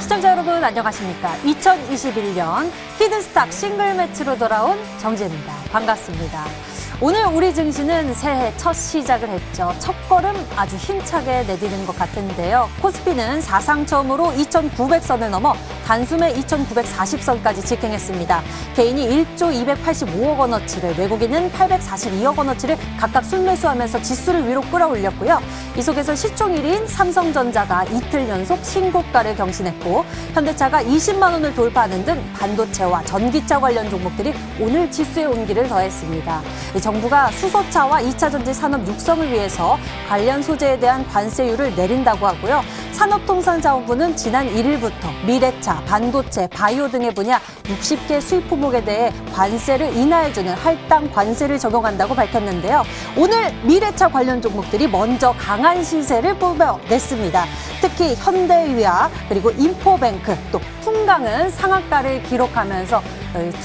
시청자 여러분 안녕하십니까. 2021년 히든스탁 싱글 매치로 돌아온 정지혜입니다. 반갑습니다. 오늘 우리 증시는 새해 첫 시작을 했죠. 첫걸음 아주 힘차게 내디딘 것 같은데요. 코스피는 사상 처음으로 2,900선을 넘어 단숨에 2,940선까지 직행했습니다. 개인이 1조 285억 원어치를, 외국인은 842억 원어치를 각각 순매수하면서 지수를 위로 끌어올렸고요. 이 속에서 시총 1위인 삼성전자가 이틀 연속 신고가를 경신했고, 현대차가 20만 원을 돌파하는 등 반도체와 전기차 관련 종목들이 오늘 지수에 온기를 더했습니다. 정부가 수소차와 2차 전지 산업 육성을 위해서 관련 소재에 대한 관세율을 내린다고 하고요. 산업통상자원부는 지난 1일부터 미래차, 반도체, 바이오 등의 분야 60개 수입 품목에 대해 관세를 인하해주는 할당 관세를 적용한다고 밝혔는데요. 오늘 미래차 관련 종목들이 먼저 강한 시세를 뿜어냈습니다. 특히 현대위아 그리고 인포뱅크 또 풍강은 상한가를 기록하면서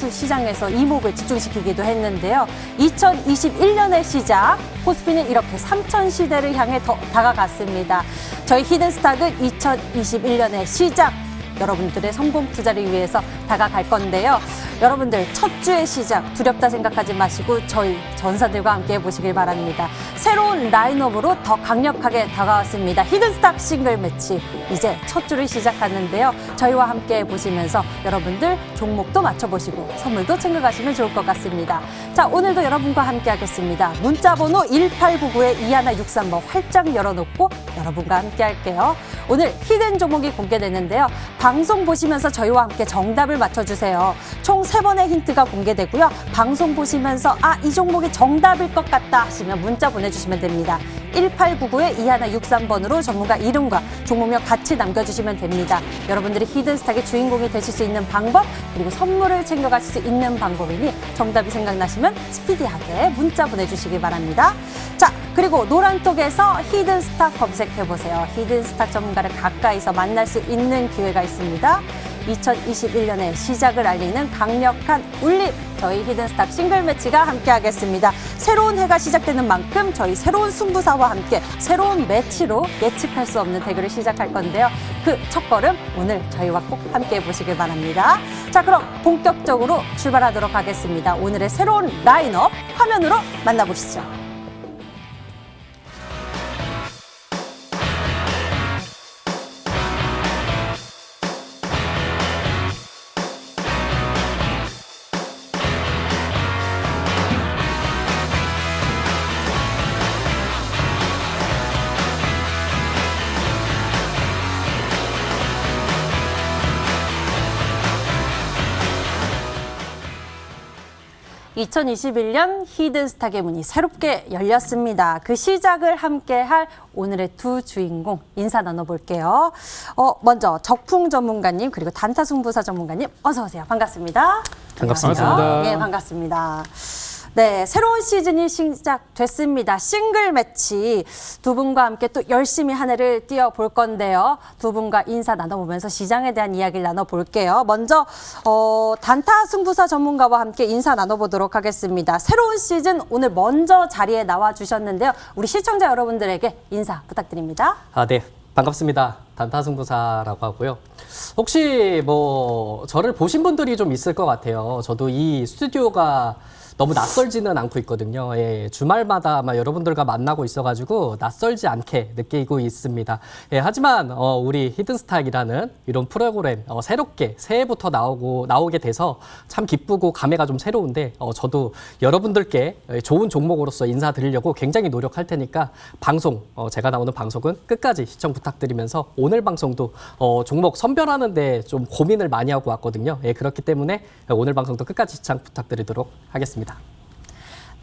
시장에서 이목을 집중시키기도 했는데요. 2021년의 시작, 코스피는 이렇게 3천 시대를 향해 더 다가갔습니다. 저희 히든스탁은 2021년의 시작, 여러분들의 성공 투자를 위해서 다가갈 건데요. 여러분들 첫 주의 시작 두렵다 생각하지 마시고 저희 전사들과 함께 해보시길 바랍니다. 새로운 라인업으로 더 강력하게 다가왔습니다. 히든스탁 싱글 매치 이제 첫 주를 시작하는데요. 저희와 함께 해보시면서 여러분들 종목도 맞춰보시고 선물도 챙겨가시면 좋을 것 같습니다. 자, 오늘도 여러분과 함께 하겠습니다. 문자번호 1899-2163번 활짝 열어놓고 여러분과 함께 할게요. 오늘 히든 종목이 공개되는데요. 방송 보시면서 저희와 함께 정답을 맞춰주세요. 총 3번의 힌트가 공개되고요. 방송 보시면서 이 종목이 정답일 것 같다 하시면 문자 보내주시면 됩니다. 1899-2163번으로 전문가 이름과 종목명 같이 남겨주시면 됩니다. 여러분들이 히든스탁의 주인공이 되실 수 있는 방법, 그리고 선물을 챙겨가실 수 있는 방법이니 정답이 생각나시면 스피디하게 문자 보내주시기 바랍니다. 자, 그리고 노란톡에서 히든스탁 검색해보세요. 히든스탁 전문가를 가까이서 만날 수 있는 기회가 있습니다. 2021년의 시작을 알리는 강력한 울림, 저희 히든스탁 싱글 매치가 함께하겠습니다. 새로운 해가 시작되는 만큼 저희 새로운 승부사와 함께 새로운 매치로 예측할 수 없는 대결을 시작할 건데요. 그 첫걸음 오늘 저희와 꼭 함께해 보시길 바랍니다. 자, 그럼 본격적으로 출발하도록 하겠습니다. 오늘의 새로운 라인업 화면으로 만나보시죠. 2021년 히든스탁의 문이 새롭게 열렸습니다. 그 시작을 함께할 오늘의 두 주인공 인사 나눠볼게요. 먼저 적풍 전문가님 그리고 단타승부사 전문가님 어서 오세요. 반갑습니다. 반갑습니다. 네, 반갑습니다. 네, 새로운 시즌이 시작됐습니다. 싱글 매치 두 분과 함께 또 열심히 한 해를 뛰어볼 건데요. 두 분과 인사 나눠보면서 시장에 대한 이야기를 나눠볼게요. 먼저 단타 승부사 전문가와 함께 인사 나눠보도록 하겠습니다. 새로운 시즌 오늘 먼저 자리에 나와주셨는데요. 우리 시청자 여러분들에게 인사 부탁드립니다. 네. 반갑습니다. 단타승부사라고 하고요. 혹시 저를 보신 분들이 좀 있을 것 같아요. 저도 이 스튜디오가 너무 낯설지는 않고 있거든요. 예, 주말마다 아마 여러분들과 만나고 있어가지고 낯설지 않게 느끼고 있습니다. 예, 하지만 우리 히든스탁이라는 이런 프로그램 새롭게 새해부터 나오게 돼서 참 기쁘고 감회가 좀 새로운데 저도 여러분들께 좋은 종목으로서 인사드리려고 굉장히 노력할 테니까 방송 제가 나오는 방송은 끝까지 시청 부탁드리면서 오늘 방송도 종목 선별하는데 좀 고민을 많이 하고 왔거든요. 예, 그렇기 때문에 오늘 방송도 끝까지 시청 부탁드리도록 하겠습니다.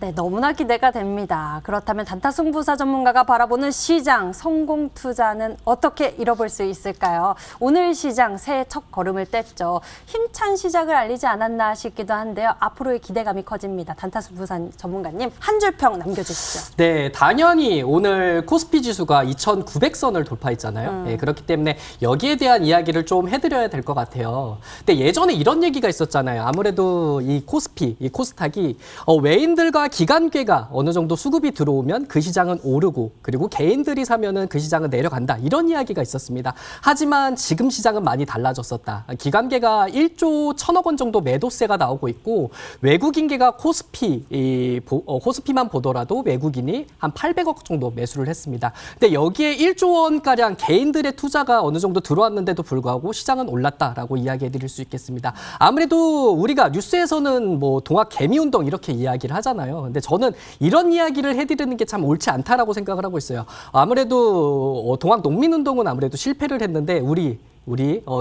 네, 너무나 기대가 됩니다. 그렇다면 단타승부사 전문가가 바라보는 시장 성공 투자는 어떻게 이뤄볼 수 있을까요? 오늘 시장 새해 첫 걸음을 뗐죠. 힘찬 시작을 알리지 않았나 싶기도 한데요. 앞으로의 기대감이 커집니다. 단타승부사 전문가님 한 줄 평 남겨주시죠. 네, 당연히 오늘 코스피 지수가 2,900선을 돌파했잖아요. 네, 그렇기 때문에 여기에 대한 이야기를 좀 해드려야 될 것 같아요. 근데 예전에 이런 얘기가 있었잖아요. 아무래도 이 코스피, 이 코스닥이 외인들과 기관괴가 어느 정도 수급이 들어오면 그 시장은 오르고 그리고 개인들이 사면은 그 시장은 내려간다. 이런 이야기가 있었습니다. 하지만 지금 시장은 많이 달라졌었다. 기관괴가 1조 1천억 원 정도 매도세가 나오고 있고 외국인계가 코스피만 보더라도 외국인이 한 800억 정도 매수를 했습니다. 근데 여기에 1조 원가량 개인들의 투자가 어느 정도 들어왔는데도 불구하고 시장은 올랐다라고 이야기해 드릴 수 있겠습니다. 아무래도 우리가 뉴스에서는 뭐 동학 개미운동 이렇게 이야기를 하잖아요. 근데 저는 이런 이야기를 해드리는 게 참 옳지 않다라고 생각을 하고 있어요. 아무래도 동학 농민운동은 아무래도 실패를 했는데 우리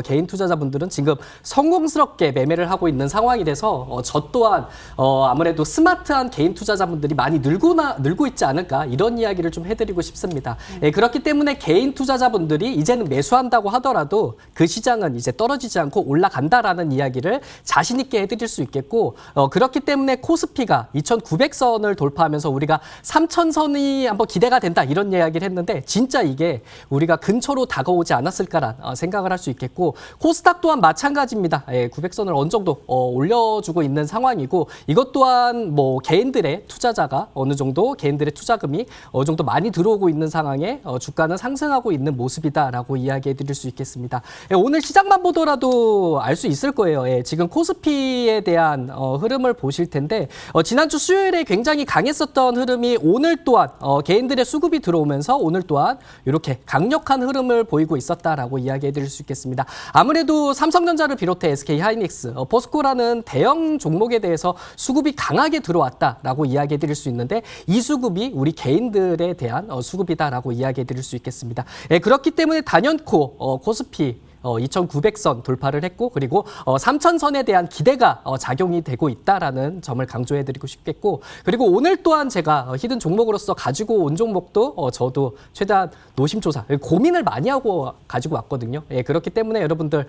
개인 투자자분들은 지금 성공스럽게 매매를 하고 있는 상황이라서 저 또한 아무래도 스마트한 개인 투자자분들이 많이 늘고 있지 않을까 이런 이야기를 좀 해드리고 싶습니다. 예, 그렇기 때문에 개인 투자자분들이 이제는 매수한다고 하더라도 그 시장은 이제 떨어지지 않고 올라간다라는 이야기를 자신 있게 해드릴 수 있겠고 그렇기 때문에 코스피가 2,900선을 돌파하면서 우리가 3,000선이 한번 기대가 된다 이런 이야기를 했는데 진짜 이게 우리가 근처로 다가오지 않았을까라는 생각을 할 수 있겠고 코스닥 또한 마찬가지입니다. 900선을 어느 정도 올려주고 있는 상황이고 이것 또한 뭐 개인들의 투자자가 어느 정도 개인들의 투자금이 어느 정도 많이 들어오고 있는 상황에 주가는 상승하고 있는 모습이다라고 이야기해 드릴 수 있겠습니다. 오늘 시장만 보더라도 알 수 있을 거예요. 지금 코스피에 대한 흐름을 보실 텐데 지난주 수요일에 굉장히 강했었던 흐름이 오늘 또한 개인들의 수급이 들어오면서 오늘 또한 이렇게 강력한 흐름을 보이고 있었다라고 이야기해 드릴 수 있겠습니다. 아무래도 삼성전자를 비롯해 SK하이닉스, 포스코라는 대형 종목에 대해서 수급이 강하게 들어왔다라고 이야기해 드릴 수 있는데 이 수급이 우리 개인들에 대한 수급이다라고 이야기해 드릴 수 있겠습니다. 그렇기 때문에 단연코 코스피 2,900선 돌파를 했고 그리고 3,000선에 대한 기대가 작용이 되고 있다라는 점을 강조해드리고 싶겠고 그리고 오늘 또한 제가 히든 종목으로서 가지고 온 종목도 저도 최대한 노심초사 고민을 많이 하고 가지고 왔거든요. 그렇기 때문에 여러분들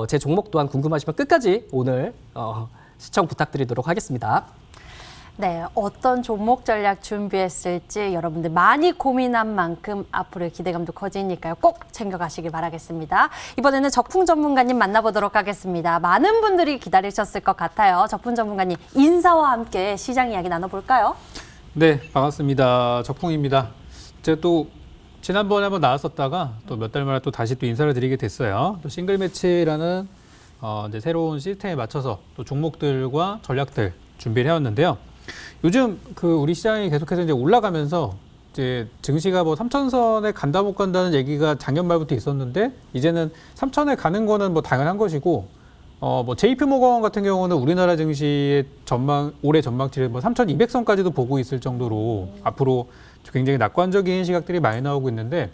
제 종목 또한 궁금하시면 끝까지 오늘 시청 부탁드리도록 하겠습니다. 네, 어떤 종목 전략 준비했을지 여러분들 많이 고민한 만큼 앞으로의 기대감도 커지니까요. 꼭 챙겨가시길 바라겠습니다. 이번에는 적풍 전문가님 만나보도록 하겠습니다. 많은 분들이 기다리셨을 것 같아요. 적풍 전문가님 인사와 함께 시장 이야기 나눠볼까요? 네, 반갑습니다. 적풍입니다. 제가 또 지난번에 한번 나왔었다가 또 몇 달 만에 또 다시 또 인사를 드리게 됐어요. 또 싱글 매치라는 이제 새로운 시스템에 맞춰서 또 종목들과 전략들 준비를 해왔는데요. 요즘 우리 시장이 계속해서 이제 올라가면서 이제 증시가 뭐 3,000선에 간다 못 간다는 얘기가 작년 말부터 있었는데 이제는 3,000에 가는 거는 뭐 당연한 것이고 뭐 JP모건 같은 경우는 우리나라 증시의 올해 전망치를 뭐 3,200선까지도 보고 있을 정도로 앞으로 굉장히 낙관적인 시각들이 많이 나오고 있는데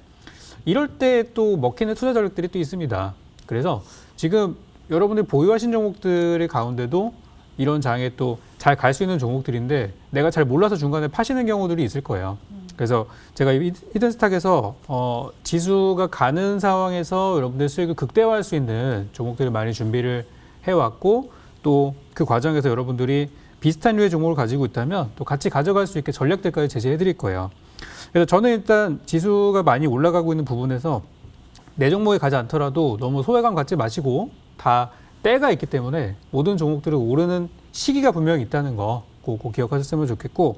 이럴 때 또 먹히는 투자 전략들이 또 있습니다. 그래서 지금 여러분들이 보유하신 종목들의 가운데도 이런 장에 또 잘 갈 수 있는 종목들인데 내가 잘 몰라서 중간에 파시는 경우들이 있을 거예요. 그래서 제가 히든스탁에서 지수가 가는 상황에서 여러분들 수익을 극대화할 수 있는 종목들을 많이 준비를 해왔고 또 그 과정에서 여러분들이 비슷한 류의 종목을 가지고 있다면 또 같이 가져갈 수 있게 전략들까지 제시해 드릴 거예요. 그래서 저는 일단 지수가 많이 올라가고 있는 부분에서 내 종목에 가지 않더라도 너무 소외감 갖지 마시고 다 때가 있기 때문에 모든 종목들이 오르는 시기가 분명히 있다는 거 꼭 기억하셨으면 좋겠고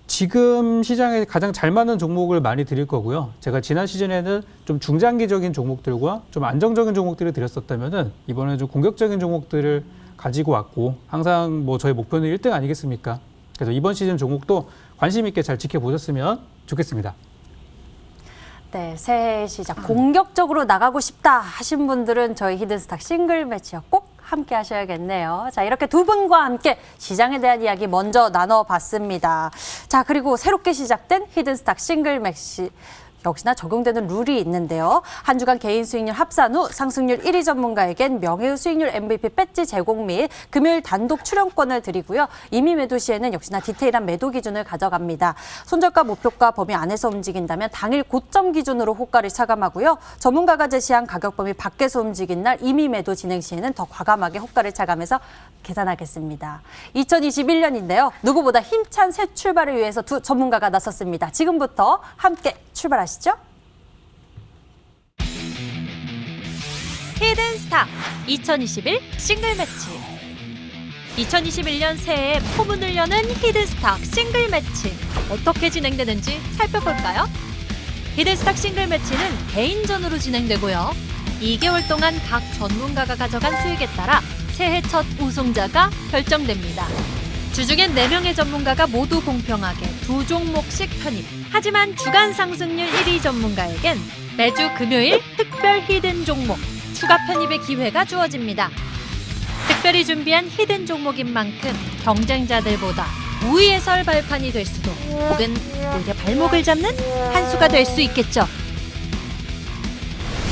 지금 시장에 가장 잘 맞는 종목을 많이 드릴 거고요. 제가 지난 시즌에는 좀 중장기적인 종목들과 좀 안정적인 종목들을 드렸었다면은 이번에는 좀 공격적인 종목들을 가지고 왔고 항상 뭐 저희 목표는 1등 아니겠습니까? 그래서 이번 시즌 종목도 관심 있게 잘 지켜보셨으면 좋겠습니다. 네, 새해 시작 공격적으로 나가고 싶다 하신 분들은 저희 히든스탁 싱글 매치와 꼭 함께 하셔야겠네요. 자, 이렇게 두 분과 함께 시장에 대한 이야기 먼저 나눠봤습니다. 자, 그리고 새롭게 시작된 히든스탁 싱글 매치. 역시나 적용되는 룰이 있는데요. 한 주간 개인 수익률 합산 후 상승률 1위 전문가에겐 명예의 수익률 MVP 배지 제공 및 금요일 단독 출연권을 드리고요. 이미 매도 시에는 역시나 디테일한 매도 기준을 가져갑니다. 손절가 목표가 범위 안에서 움직인다면 당일 고점 기준으로 호가를 차감하고요. 전문가가 제시한 가격 범위 밖에서 움직인 날 이미 매도 진행 시에는 더 과감하게 호가를 차감해서 계산하겠습니다. 2021년인데요. 누구보다 힘찬 새 출발을 위해서 두 전문가가 나섰습니다. 지금부터 함께 출발하시죠. 히든스탁 2021 싱글 매치. 2021년 새해에 포문을 여는 히든스탁 싱글 매치. 어떻게 진행되는지 살펴볼까요? 히든스탁 싱글 매치는 개인전으로 진행되고요. 2개월 동안 각 전문가가 가져간 수익에 따라 새해 첫 우승자가 결정됩니다. 주중엔 4명의 전문가가 모두 공평하게 2종목씩 편입. 하지만 주간 상승률 1위 전문가에겐 매주 금요일 특별 히든 종목, 추가 편입의 기회가 주어집니다. 특별히 준비한 히든 종목인 만큼 경쟁자들보다 우위에 설 발판이 될 수도, 혹은 오히려 발목을 잡는 한 수가 될 수 있겠죠.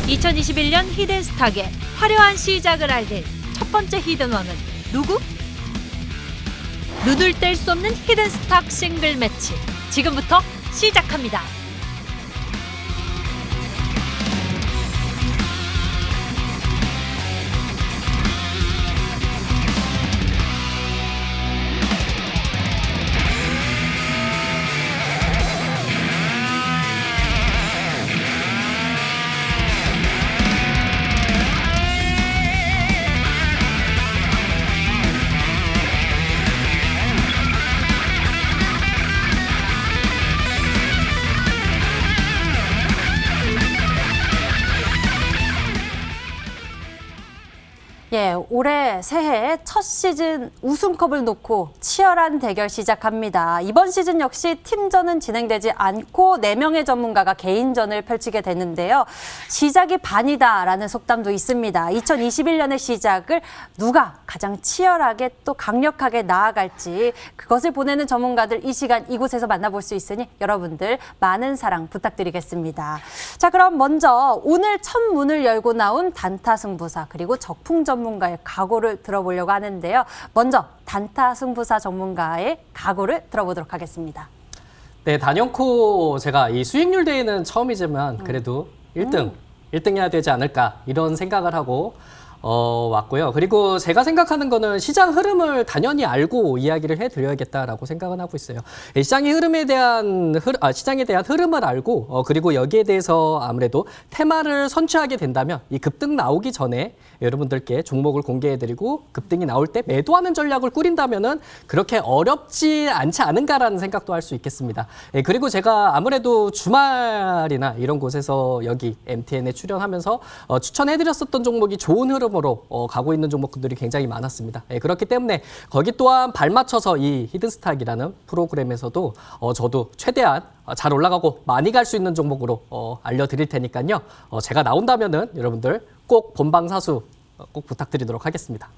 2021년 히든스탁의 화려한 시작을 알릴 첫 번째 히든원은 누구? 눈을 뗄 수 없는 히든스탁 싱글 매치. 지금부터 시작합니다. 예, 올해 새해 첫 시즌 우승컵을 놓고 치열한 대결 시작합니다. 이번 시즌 역시 팀전은 진행되지 않고 4명의 전문가가 개인전을 펼치게 되는데요. 시작이 반이다라는 속담도 있습니다. 2021년의 시작을 누가 가장 치열하게 또 강력하게 나아갈지, 그것을 보내는 전문가들 이 시간 이곳에서 만나볼 수 있으니 여러분들 많은 사랑 부탁드리겠습니다. 자, 그럼 먼저 오늘 첫 문을 열고 나온 단타 승부사 그리고 적풍 전문가의 각오를 들어보려고 하는데요. 먼저 단타 승부사 전문가의 각오를 들어보도록 하겠습니다. 네, 단연코 제가 이 수익률 대회는 처음이지만 그래도 1등 해야 되지 않을까 이런 생각을 하고 왔고요. 그리고 제가 생각하는 거는 시장 흐름을 당연히 알고 이야기를 해드려야겠다라고 생각은 하고 있어요. 시장의 시장에 대한 흐름을 알고 그리고 여기에 대해서 아무래도 테마를 선취하게 된다면 이 급등 나오기 전에 여러분들께 종목을 공개해드리고 급등이 나올 때 매도하는 전략을 꾸린다면은 그렇게 어렵지 않지 않은가라는 생각도 할 수 있겠습니다. 그리고 제가 아무래도 주말이나 이런 곳에서 여기 MTN에 출연하면서 추천해드렸었던 종목이 좋은 흐름으로 가고 있는 종목들이 굉장히 많았습니다. 그렇기 때문에 거기 또한 발맞춰서 이 히든스탁이라는 프로그램에서도 저도 최대한 잘 올라가고 많이 갈 수 있는 종목으로 알려드릴 테니까요. 제가 나온다면은 여러분들 꼭 본방사수 꼭 부탁드리도록 하겠습니다.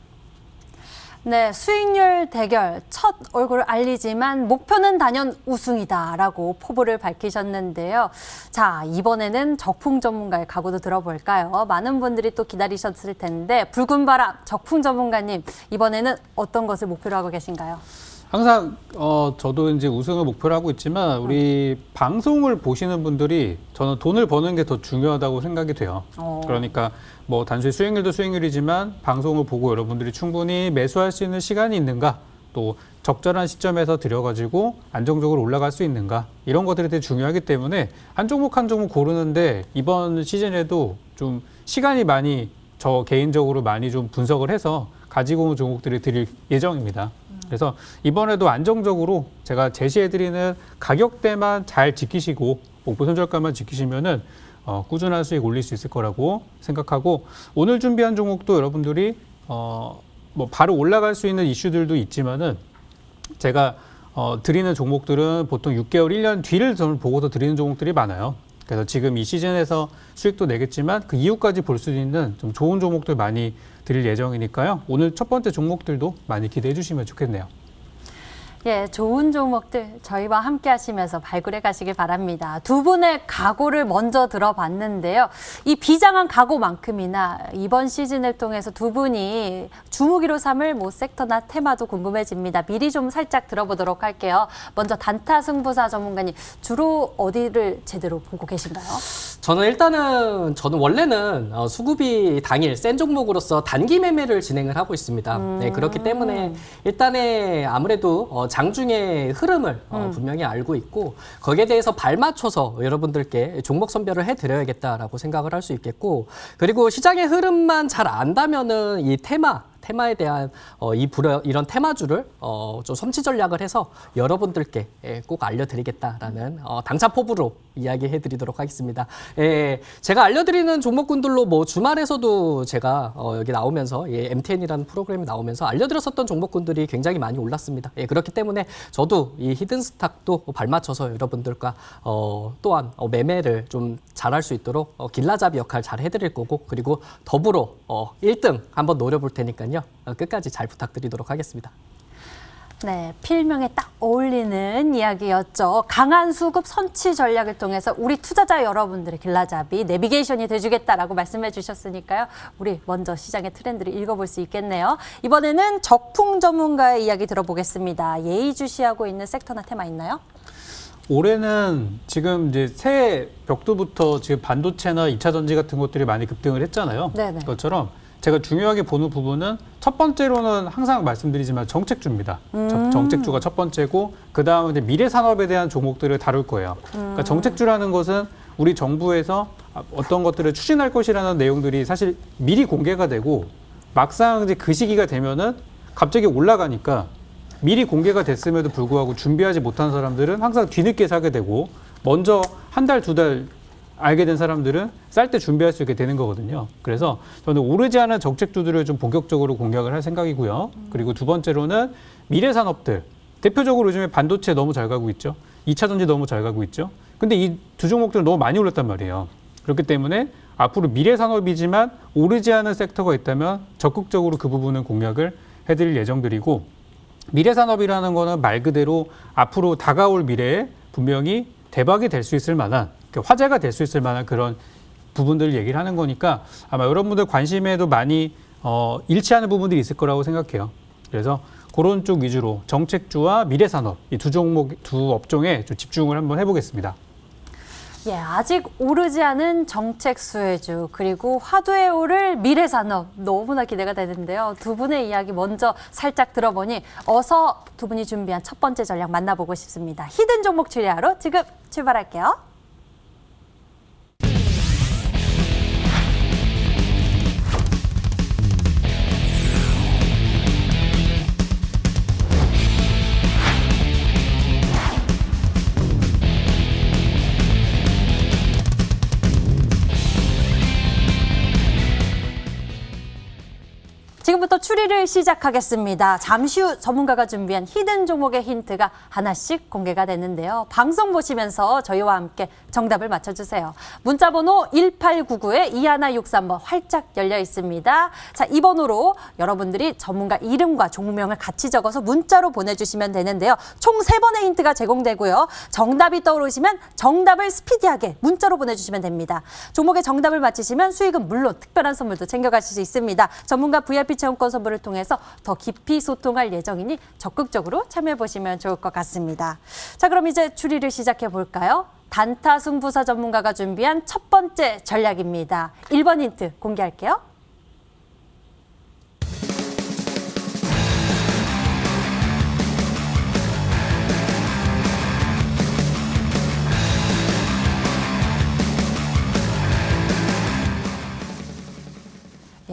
네, 수익률 대결 첫 얼굴을 알리지만 목표는 단연 우승이다라고 포부를 밝히셨는데요. 자, 이번에는 적풍 전문가의 각오도 들어볼까요? 많은 분들이 또 기다리셨을 텐데 붉은 바람 적풍 전문가님, 이번에는 어떤 것을 목표로 하고 계신가요? 항상 저도 이제 우승을 목표로 하고 있지만 우리 방송을 보시는 분들이 저는 돈을 버는 게 더 중요하다고 생각이 돼요. 그러니까 뭐 단순히 수익률도 수익률이지만 방송을 보고 여러분들이 충분히 매수할 수 있는 시간이 있는가, 또 적절한 시점에서 들여가지고 안정적으로 올라갈 수 있는가, 이런 것들이 되게 중요하기 때문에 한 종목 한 종목 고르는데 이번 시즌에도 좀 시간이 많이 저 개인적으로 많이 좀 분석을 해서 가지고 온 종목들을 드릴 예정입니다. 그래서 이번에도 안정적으로 제가 제시해드리는 가격대만 잘 지키시고 목표 손절가만 지키시면은 꾸준한 수익 올릴 수 있을 거라고 생각하고, 오늘 준비한 종목도 여러분들이 뭐 바로 올라갈 수 있는 이슈들도 있지만은 제가 드리는 종목들은 보통 6개월, 1년 뒤를 저는 보고서 드리는 종목들이 많아요. 그래서 지금 이 시즌에서 수익도 내겠지만 그 이후까지 볼 수 있는 좀 좋은 종목들 많이 드릴 예정이니까요. 오늘 첫 번째 종목들도 많이 기대해 주시면 좋겠네요. 예, 좋은 종목들 저희와 함께 하시면서 발굴해 가시길 바랍니다. 두 분의 각오를 먼저 들어봤는데요. 이 비장한 각오만큼이나 이번 시즌을 통해서 두 분이 주무기로 삼을 뭐 섹터나 테마도 궁금해집니다. 미리 좀 살짝 들어보도록 할게요. 먼저 단타 승부사 전문가님, 주로 어디를 제대로 보고 계신가요? 저는 원래는 수급이 당일 센 종목으로서 단기 매매를 진행을 하고 있습니다. 네, 그렇기 때문에 일단은 아무래도 장중의 흐름을 분명히 알고 있고 거기에 대해서 발맞춰서 여러분들께 종목 선별을 해드려야겠다라고 생각을 할 수 있겠고, 그리고 시장의 흐름만 잘 안다면은 이 테마 테마에 대한 이런 테마주를 좀 섬치 전략을 해서 여러분들께 꼭 알려드리겠다라는 당차 포부로 이야기해드리도록 하겠습니다. 제가 알려드리는 종목군들로 뭐 주말에서도 제가 여기 나오면서 MTN이라는 프로그램이 나오면서 알려드렸었던 종목군들이 굉장히 많이 올랐습니다. 그렇기 때문에 저도 이 히든스탁도 발맞춰서 여러분들과 또한 매매를 좀 잘할 수 있도록 길라잡이 역할 잘 해드릴 거고 그리고 더불어 1등 한번 노려볼 테니까요. 끝까지 잘 부탁드리도록 하겠습니다. 네, 필명에 딱 어울리는 이야기였죠. 강한 수급 선취 전략을 통해서 우리 투자자 여러분들의 길라잡이 내비게이션이 돼주겠다라고 말씀해 주셨으니까요. 우리 먼저 시장의 트렌드를 읽어볼 수 있겠네요. 이번에는 적풍 전문가의 이야기 들어보겠습니다. 예의주시하고 있는 섹터나 테마 있나요? 올해는 지금 이제 새해 벽두부터 지금 반도체나 2차 전지 같은 것들이 많이 급등을 했잖아요. 네네. 그것처럼 제가 중요하게 보는 부분은 첫 번째로는 항상 말씀드리지만 정책주입니다. 정책주가 첫 번째고 그 다음은 이제 미래 산업에 대한 종목들을 다룰 거예요. 그러니까 정책주라는 것은 우리 정부에서 어떤 것들을 추진할 것이라는 내용들이 사실 미리 공개가 되고 막상 이제 그 시기가 되면은 갑자기 올라가니까 미리 공개가 됐음에도 불구하고 준비하지 못한 사람들은 항상 뒤늦게 사게 되고 먼저 한 달, 두 달 알게 된 사람들은 쌀 때 준비할 수 있게 되는 거거든요. 그래서 저는 오르지 않은 정책주들을 좀 본격적으로 공략을 할 생각이고요. 그리고 두 번째로는 미래 산업들. 대표적으로 요즘에 반도체 너무 잘 가고 있죠. 2차 전지 너무 잘 가고 있죠. 근데 이 두 종목들은 너무 많이 올랐단 말이에요. 그렇기 때문에 앞으로 미래 산업이지만 오르지 않은 섹터가 있다면 적극적으로 그 부분은 공략을 해드릴 예정들이고 미래 산업이라는 거는 말 그대로 앞으로 다가올 미래에 분명히 대박이 될 수 있을 만한 화제가 될 수 있을 만한 그런 부분들을 얘기를 하는 거니까 아마 여러분들 관심에도 많이 일치하는 부분들이 있을 거라고 생각해요. 그래서 그런 쪽 위주로 정책주와 미래산업 이 두 종목, 두 업종에 좀 집중을 한번 해보겠습니다. 예, 아직 오르지 않은 정책 수혜주 그리고 화두에 오를 미래산업 너무나 기대가 되는데요. 두 분의 이야기 먼저 살짝 들어보니 어서 두 분이 준비한 첫 번째 전략 만나보고 싶습니다. 히든 종목 추리하러 지금 출발할게요. 지금부터 추리를 시작하겠습니다. 잠시 후 전문가가 준비한 히든 종목의 힌트가 하나씩 공개가 되는데요. 방송 보시면서 저희와 함께 정답을 맞춰주세요. 문자번호 1899-2163번 활짝 열려 있습니다. 자, 이 번호로 여러분들이 전문가 이름과 종목명을 같이 적어서 문자로 보내주시면 되는데요. 총 3번의 힌트가 제공되고요. 정답이 떠오르시면 정답을 스피디하게 문자로 보내주시면 됩니다. 종목의 정답을 맞히시면 수익은 물론 특별한 선물도 챙겨가실 수 있습니다. 전문가 VIP 체험권 선물을 통해서 더 깊이 소통할 예정이니 적극적으로 참여해보시면 좋을 것 같습니다. 자, 그럼 이제 추리를 시작해 볼까요? 단타 승부사 전문가가 준비한 첫 번째 전략입니다. 1번 힌트 공개할게요.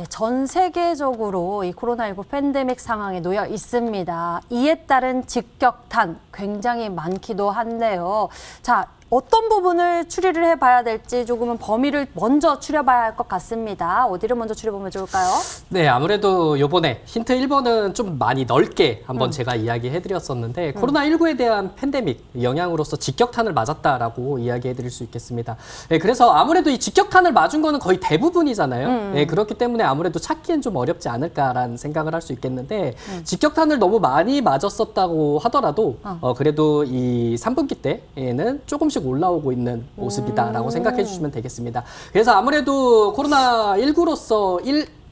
전 세계적으로 이 코로나19 팬데믹 상황에 놓여 있습니다. 이에 따른 직격탄 굉장히 많기도 한데요. 자, 어떤 부분을 추리를 해봐야 될지 조금은 범위를 먼저 추려봐야 할 것 같습니다. 어디를 먼저 추려보면 좋을까요? 네, 아무래도 요번에 힌트 1번은 좀 많이 넓게 한번 제가 이야기해드렸었는데 코로나19에 대한 팬데믹 영향으로서 직격탄을 맞았다라고 이야기해드릴 수 있겠습니다. 네, 그래서 아무래도 이 직격탄을 맞은 거는 거의 대부분이잖아요. 네, 그렇기 때문에 아무래도 찾기엔 좀 어렵지 않을까라는 생각을 할 수 있겠는데 직격탄을 너무 많이 맞았었다고 하더라도 그래도 이 3분기 때에는 조금씩 올라오고 있는 모습이다라고 생각해 주시면 되겠습니다. 그래서 아무래도 코로나19로서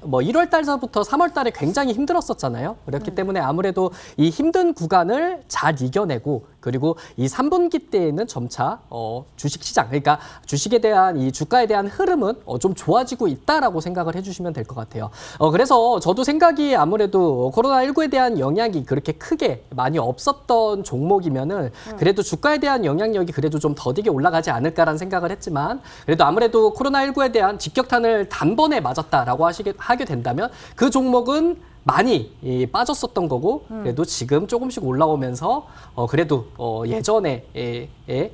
1월 달서부터 3월 달에 굉장히 힘들었었잖아요. 그렇기 때문에 아무래도 이 힘든 구간을 잘 이겨내고 그리고 이 3분기 때에는 점차 주식시장, 그러니까 주식에 대한 이 주가에 대한 흐름은 좀 좋아지고 있다라고 생각을 해주시면 될 것 같아요. 그래서 저도 생각이 아무래도 코로나19에 대한 영향이 그렇게 크게 많이 없었던 종목이면은 그래도 주가에 대한 영향력이 그래도 좀 더디게 올라가지 않을까라는 생각을 했지만 그래도 아무래도 코로나19에 대한 직격탄을 단번에 맞았다라고 하게 된다면 그 종목은 많이 빠졌었던 거고 그래도 지금 조금씩 올라오면서 그래도 예전에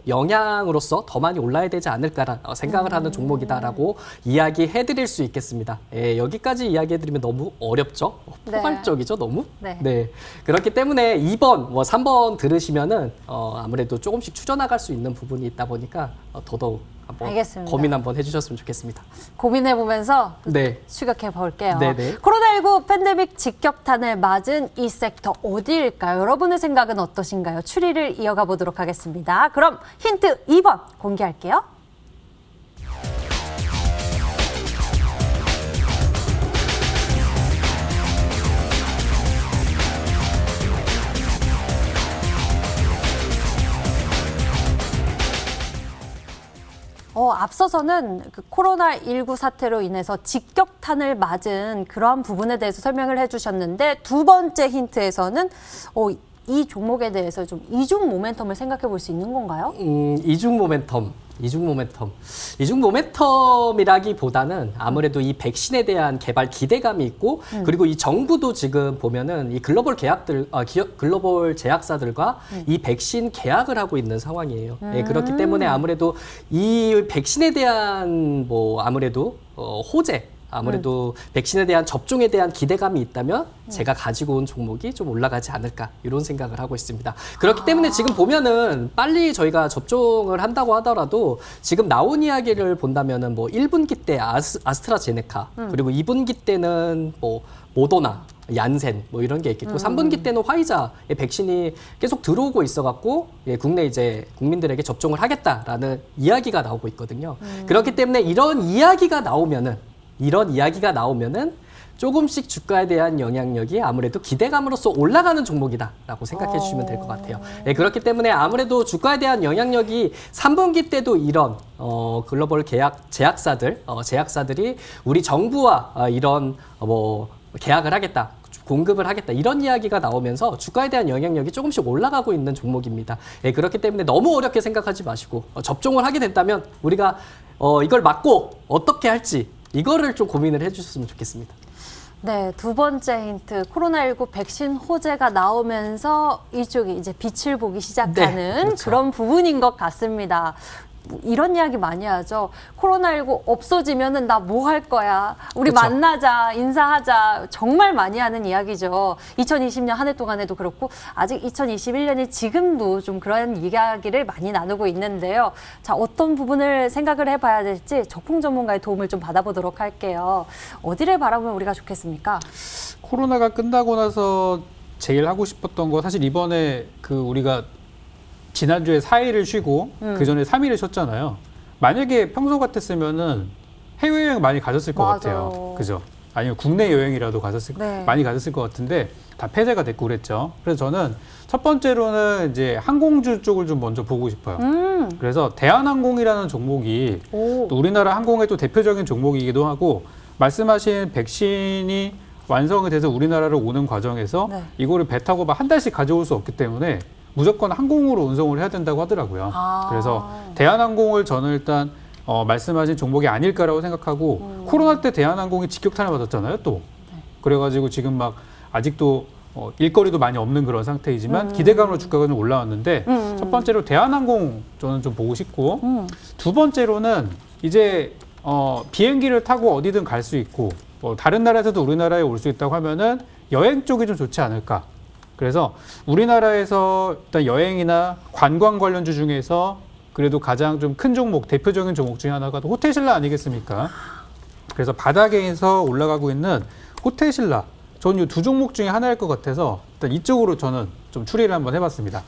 영향으로서 더 많이 올라야 되지 않을까 생각을 하는 종목이다라고 이야기해드릴 수 있겠습니다. 여기까지 이야기해드리면 너무 어렵죠? 네. 포괄적이죠, 너무? 네. 그렇기 때문에 2번, 3번 들으시면은 아무래도 조금씩 추져나갈 수 있는 부분이 있다 보니까 더더욱 한번 알겠습니다. 고민 한번 해주셨으면 좋겠습니다. 고민해보면서 네. 추격해 볼게요. 네네. 코로나19 팬데믹 직격탄을 맞은 이 섹터 어디일까요? 여러분의 생각은 어떠신가요? 추리를 이어가 보도록 하겠습니다. 그럼 힌트 2번 공개할게요. 앞서서는 그 코로나19 사태로 인해서 직격탄을 맞은 그러한 부분에 대해서 설명을 해주셨는데 두 번째 힌트에서는 이 종목에 대해서 좀 이중 모멘텀을 생각해 볼 수 있는 건가요? 이중 모멘텀이라기보다는 아무래도 이 백신에 대한 개발 기대감이 있고 그리고 이 정부도 지금 보면은 이 글로벌 글로벌 제약사들과 이 백신 계약을 하고 있는 상황이에요. 그렇기 때문에 아무래도 이 백신에 대한 아무래도 호재 아무래도 백신에 대한 접종에 대한 기대감이 있다면 제가 가지고 온 종목이 좀 올라가지 않을까 이런 생각을 하고 있습니다. 그렇기 때문에 지금 보면은 빨리 저희가 접종을 한다고 하더라도 지금 나온 이야기를 본다면은 1분기 때 아스트라제네카 그리고 2분기 때는 모더나 얀센 이런 게 있겠고 3분기 때는 화이자의 백신이 계속 들어오고 있어갖고 국내 이제 국민들에게 접종을 하겠다라는 이야기가 나오고 있거든요. 그렇기 때문에 이런 이야기가 나오면은 조금씩 주가에 대한 영향력이 아무래도 기대감으로써 올라가는 종목이다라고 생각해 주시면 될 것 같아요. 그렇기 때문에 아무래도 주가에 대한 영향력이 3분기 때도 이런 글로벌 제약사들이 우리 정부와 이런 계약을 하겠다. 공급을 하겠다 이런 이야기가 나오면서 주가에 대한 영향력이 조금씩 올라가고 있는 종목입니다. 그렇기 때문에 너무 어렵게 생각하지 마시고 접종을 하게 된다면 우리가 이걸 맞고 어떻게 할지 이거를 좀 고민을 해주셨으면 좋겠습니다. 네, 두 번째 힌트. 코로나19 백신 호재가 나오면서 이쪽이 이제 빛을 보기 시작하는 네, 그렇죠. 그런 부분인 것 같습니다. 이런 이야기 많이 하죠. 코로나19 없어지면은 나 뭐 할 거야. 우리 그렇죠. 만나자, 인사하자. 정말 많이 하는 이야기죠. 2020년 한 해 동안에도 그렇고 아직 2021년이 지금도 좀 그런 이야기를 많이 나누고 있는데요. 자, 어떤 부분을 생각을 해봐야 될지 적풍 전문가의 도움을 좀 받아보도록 할게요. 어디를 바라보면 우리가 좋겠습니까? 코로나가 끝나고 나서 제일 하고 싶었던 거 사실 이번에 우리가 지난주에 4일을 쉬고 그 전에 3일을 쉬었잖아요. 만약에 평소 같았으면은 해외여행 많이 가셨을 것 맞아요. 같아요. 그죠? 아니면 국내 여행이라도 네. 많이 가셨을 것 같은데 다 폐쇄가 됐고 그랬죠. 그래서 저는 첫 번째로는 이제 항공주 쪽을 좀 먼저 보고 싶어요. 그래서 대한항공이라는 종목이 또 우리나라 항공의 또 대표적인 종목이기도 하고 말씀하신 백신이 완성이 돼서 우리나라로 오는 과정에서 네. 이거를 배 타고 막 한 달씩 가져올 수 없기 때문에 무조건 항공으로 운송을 해야 된다고 하더라고요. 그래서 대한항공을 저는 일단 말씀하신 종목이 아닐까라고 생각하고 코로나 때 대한항공이 직격탄을 맞았잖아요, 또. 그래가지고 지금 막 아직도 일거리도 많이 없는 그런 상태이지만 기대감으로 주가가 좀 올라왔는데 첫 번째로 대한항공 저는 좀 보고 싶고 두 번째로는 이제 비행기를 타고 어디든 갈 수 있고 다른 나라에서도 우리나라에 올 수 있다고 하면은 여행 쪽이 좀 좋지 않을까. 그래서 우리나라에서 일단 여행이나 관광 관련주 중에서 그래도 가장 좀 큰 종목, 대표적인 종목 중에 하나가 호텔신라 아니겠습니까? 그래서 바닥에서 올라가고 있는 호텔신라. 저는 이 두 종목 중에 하나일 것 같아서 일단 이쪽으로 저는 좀 추리를 한번 해봤습니다.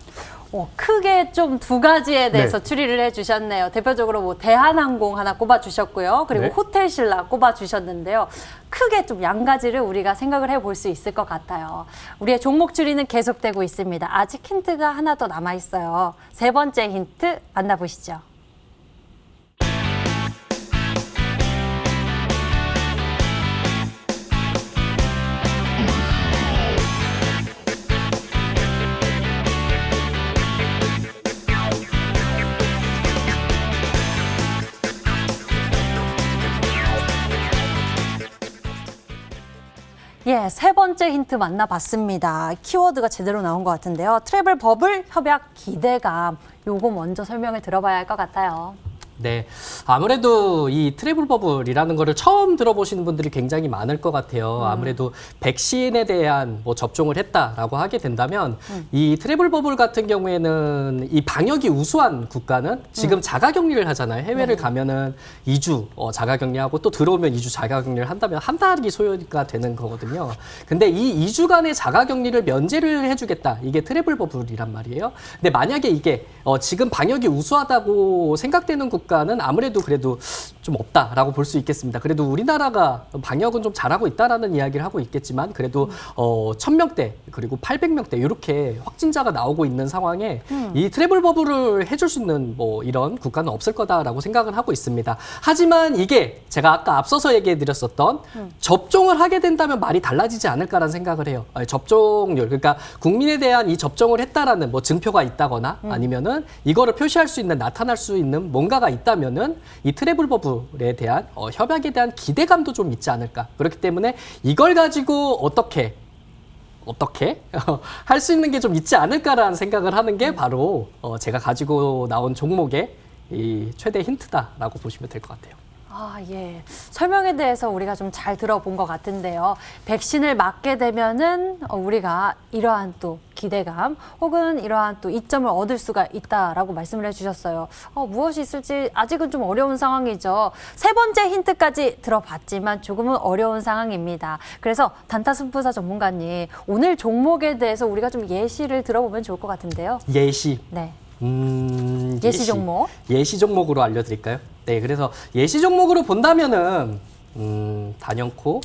크게 좀 두 가지에 대해서 네. 추리를 해주셨네요. 대표적으로 대한항공 하나 꼽아주셨고요. 그리고 네. 호텔신라 꼽아주셨는데요. 크게 좀 양 가지를 우리가 생각을 해볼 수 있을 것 같아요. 우리의 종목 추리는 계속되고 있습니다. 아직 힌트가 하나 더 남아있어요. 세 번째 힌트 만나보시죠. 예, 세 번째 힌트 만나봤습니다. 키워드가 제대로 나온 것 같은데요. 트래블 버블, 협약, 기대감. 요거 먼저 설명을 들어봐야 할 것 같아요. 네, 아무래도 이 트래블 버블이라는 거를 처음 들어보시는 분들이 굉장히 많을 것 같아요. 아무래도 백신에 대한 뭐 접종을 했다라고 하게 된다면 이 트래블 버블 같은 경우에는 이 방역이 우수한 국가는 지금 자가격리를 하잖아요. 해외를 가면은 2주 자가격리하고 또 들어오면 2주 자가격리를 한다면 한 달이 소요가 되는 거거든요. 근데 이 2주간의 자가격리를 면제를 해주겠다. 이게 트래블 버블이란 말이에요. 근데 만약에 이게 지금 방역이 우수하다고 생각되는 국가는 아무래도 그래도 좀 없다라고 볼 수 있겠습니다. 그래도 우리나라가 방역은 좀 잘하고 있다라는 이야기를 하고 있겠지만 그래도 1,000명대 그리고 800명대 이렇게 확진자가 나오고 있는 상황에 이 트래블 버블을 해줄 수 있는 뭐 이런 국가는 없을 거다라고 생각을 하고 있습니다. 하지만 이게 제가 아까 앞서서 얘기해드렸었던 접종을 하게 된다면 말이 달라지지 않을까라는 생각을 해요. 접종률 그러니까 국민에 대한 이 접종을 했다라는 뭐 증표가 있다거나 아니면은 이거를 표시할 수 있는 나타날 수 있는 뭔가가 있다면은 이 트래블 버블에 대한 협약에 대한 기대감도 좀 있지 않을까. 그렇기 때문에 이걸 가지고 어떻게 할 수 있는 게 좀 있지 않을까라는 생각을 하는 게 바로 제가 가지고 나온 종목의 이 최대 힌트다라고 보시면 될 것 같아요. 아, 예. 설명에 대해서 우리가 좀 잘 들어본 것 같은데요. 백신을 맞게 되면은 우리가 이러한 또 기대감 혹은 이러한 또 이점을 얻을 수가 있다라고 말씀을 해주셨어요. 무엇이 있을지 아직은 좀 어려운 상황이죠. 세 번째 힌트까지 들어봤지만 조금은 어려운 상황입니다. 그래서 단타승부사 전문가님, 오늘 종목에 대해서 우리가 좀 예시를 들어보면 좋을 것 같은데요. 예시. 네. 예시 종목. 예시 종목으로 알려드릴까요? 네, 그래서 예시 종목으로 본다면은 단연코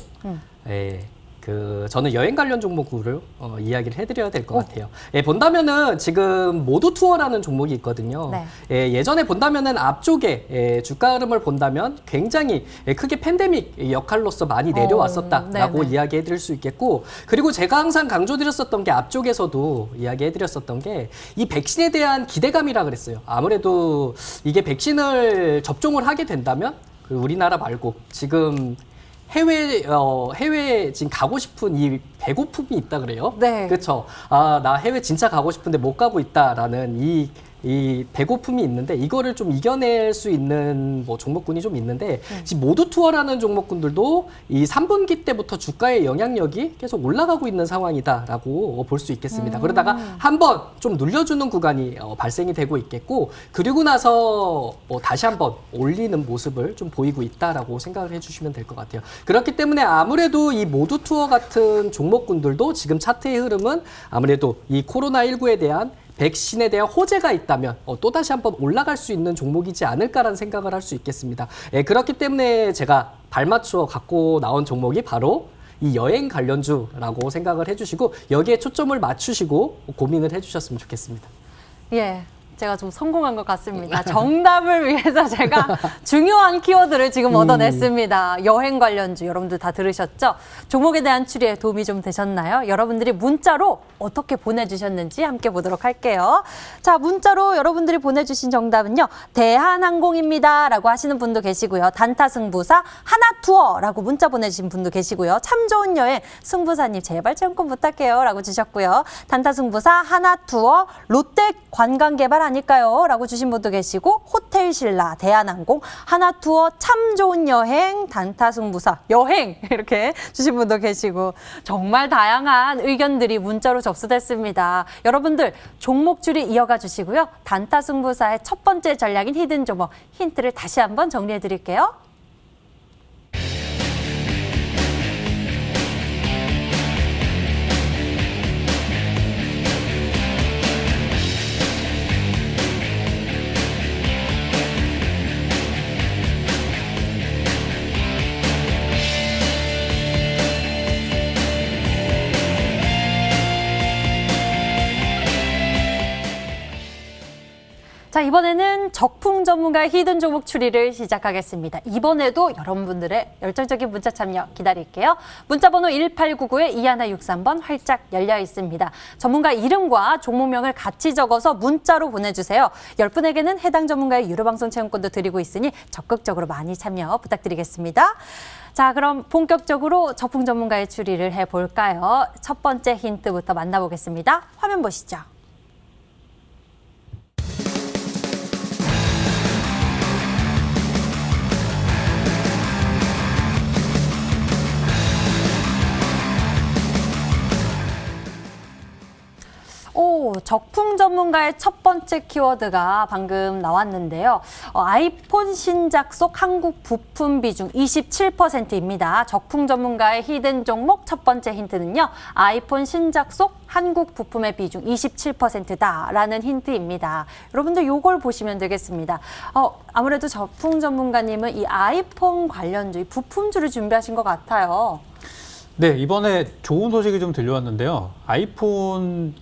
저는 여행 관련 종목으로 이야기를 해드려야 될 것 같아요. 예, 본다면은 지금 모두 투어라는 종목이 있거든요. 네. 예, 예전에 본다면은 앞쪽에 주가 흐름을 본다면 굉장히 크게 팬데믹 역할로서 많이 내려왔었다라고 네네. 이야기해드릴 수 있겠고, 그리고 제가 항상 강조드렸었던 게 앞쪽에서도 이야기해드렸었던 게 이 백신에 대한 기대감이라 그랬어요. 아무래도 이게 백신을 접종을 하게 된다면 우리나라 말고 지금 해외 지금 가고 싶은 이 배고픔이 있다 그래요. 네. 그렇죠. 나 해외 진짜 가고 싶은데 못 가고 있다라는 이 배고픔이 있는데 이거를 좀 이겨낼 수 있는 뭐 종목군이 좀 있는데 지금 모두 투어라는 종목군들도 이 3분기 때부터 주가의 영향력이 계속 올라가고 있는 상황이다라고 볼 수 있겠습니다. 그러다가 한번 좀 눌려주는 구간이 발생이 되고 있겠고, 그리고 나서 다시 한번 올리는 모습을 좀 보이고 있다라고 생각을 해주시면 될 것 같아요. 그렇기 때문에 아무래도 이 모두 투어 같은 종목군들도 지금 차트의 흐름은 아무래도 이 코로나19에 대한 백신에 대한 호재가 있다면 또다시 한번 올라갈 수 있는 종목이지 않을까라는 생각을 할 수 있겠습니다. 그렇기 때문에 제가 발맞춰 갖고 나온 종목이 바로 이 여행 관련주라고 생각을 해주시고 여기에 초점을 맞추시고 고민을 해주셨으면 좋겠습니다. 예. 제가 좀 성공한 것 같습니다. 정답을 위해서 제가 중요한 키워드를 지금 얻어냈습니다. 여행 관련주 여러분들 다 들으셨죠? 종목에 대한 추리에 도움이 좀 되셨나요? 여러분들이 문자로 어떻게 보내주셨는지 함께 보도록 할게요. 자, 문자로 여러분들이 보내주신 정답은요. 대한항공입니다 라고 하시는 분도 계시고요. 단타승부사 하나투어라고 문자 보내주신 분도 계시고요. 참 좋은 여행 승부사님 제발 체험권 부탁해요 라고 주셨고요. 단타승부사 하나투어 롯데관광개발 아닐까요? 라고 주신 분도 계시고, 호텔신라, 대한항공, 하나투어, 참 좋은 여행, 단타승부사, 여행 이렇게 주신 분도 계시고, 정말 다양한 의견들이 문자로 접수됐습니다. 여러분들 종목 추리 이어가 주시고요. 단타승부사의 첫 번째 전략인 히든 종목 힌트를 다시 한번 정리해 드릴게요. 자, 이번에는 적풍 전문가의 히든 종목 추리를 시작하겠습니다. 이번에도 여러분들의 열정적인 문자 참여 기다릴게요. 문자번호 1899-2163번 활짝 열려 있습니다. 전문가 이름과 종목명을 같이 적어서 문자로 보내주세요. 10분에게는 해당 전문가의 유료방송 체험권도 드리고 있으니 적극적으로 많이 참여 부탁드리겠습니다. 자, 그럼 본격적으로 적풍 전문가의 추리를 해볼까요? 첫 번째 힌트부터 만나보겠습니다. 화면 보시죠. 적풍 전문가의 첫 번째 키워드가 방금 나왔는데요. 아이폰 신작 속 한국 부품 비중 27%입니다. 적풍 전문가의 히든 종목 첫 번째 힌트는요. 아이폰 신작 속 한국 부품의 비중 27%다라는 힌트입니다. 여러분들 이걸 보시면 되겠습니다. 아무래도 적풍 전문가님은 이 아이폰 관련주, 부품주를 준비하신 것 같아요. 네, 이번에 좋은 소식이 좀 들려왔는데요. 아이폰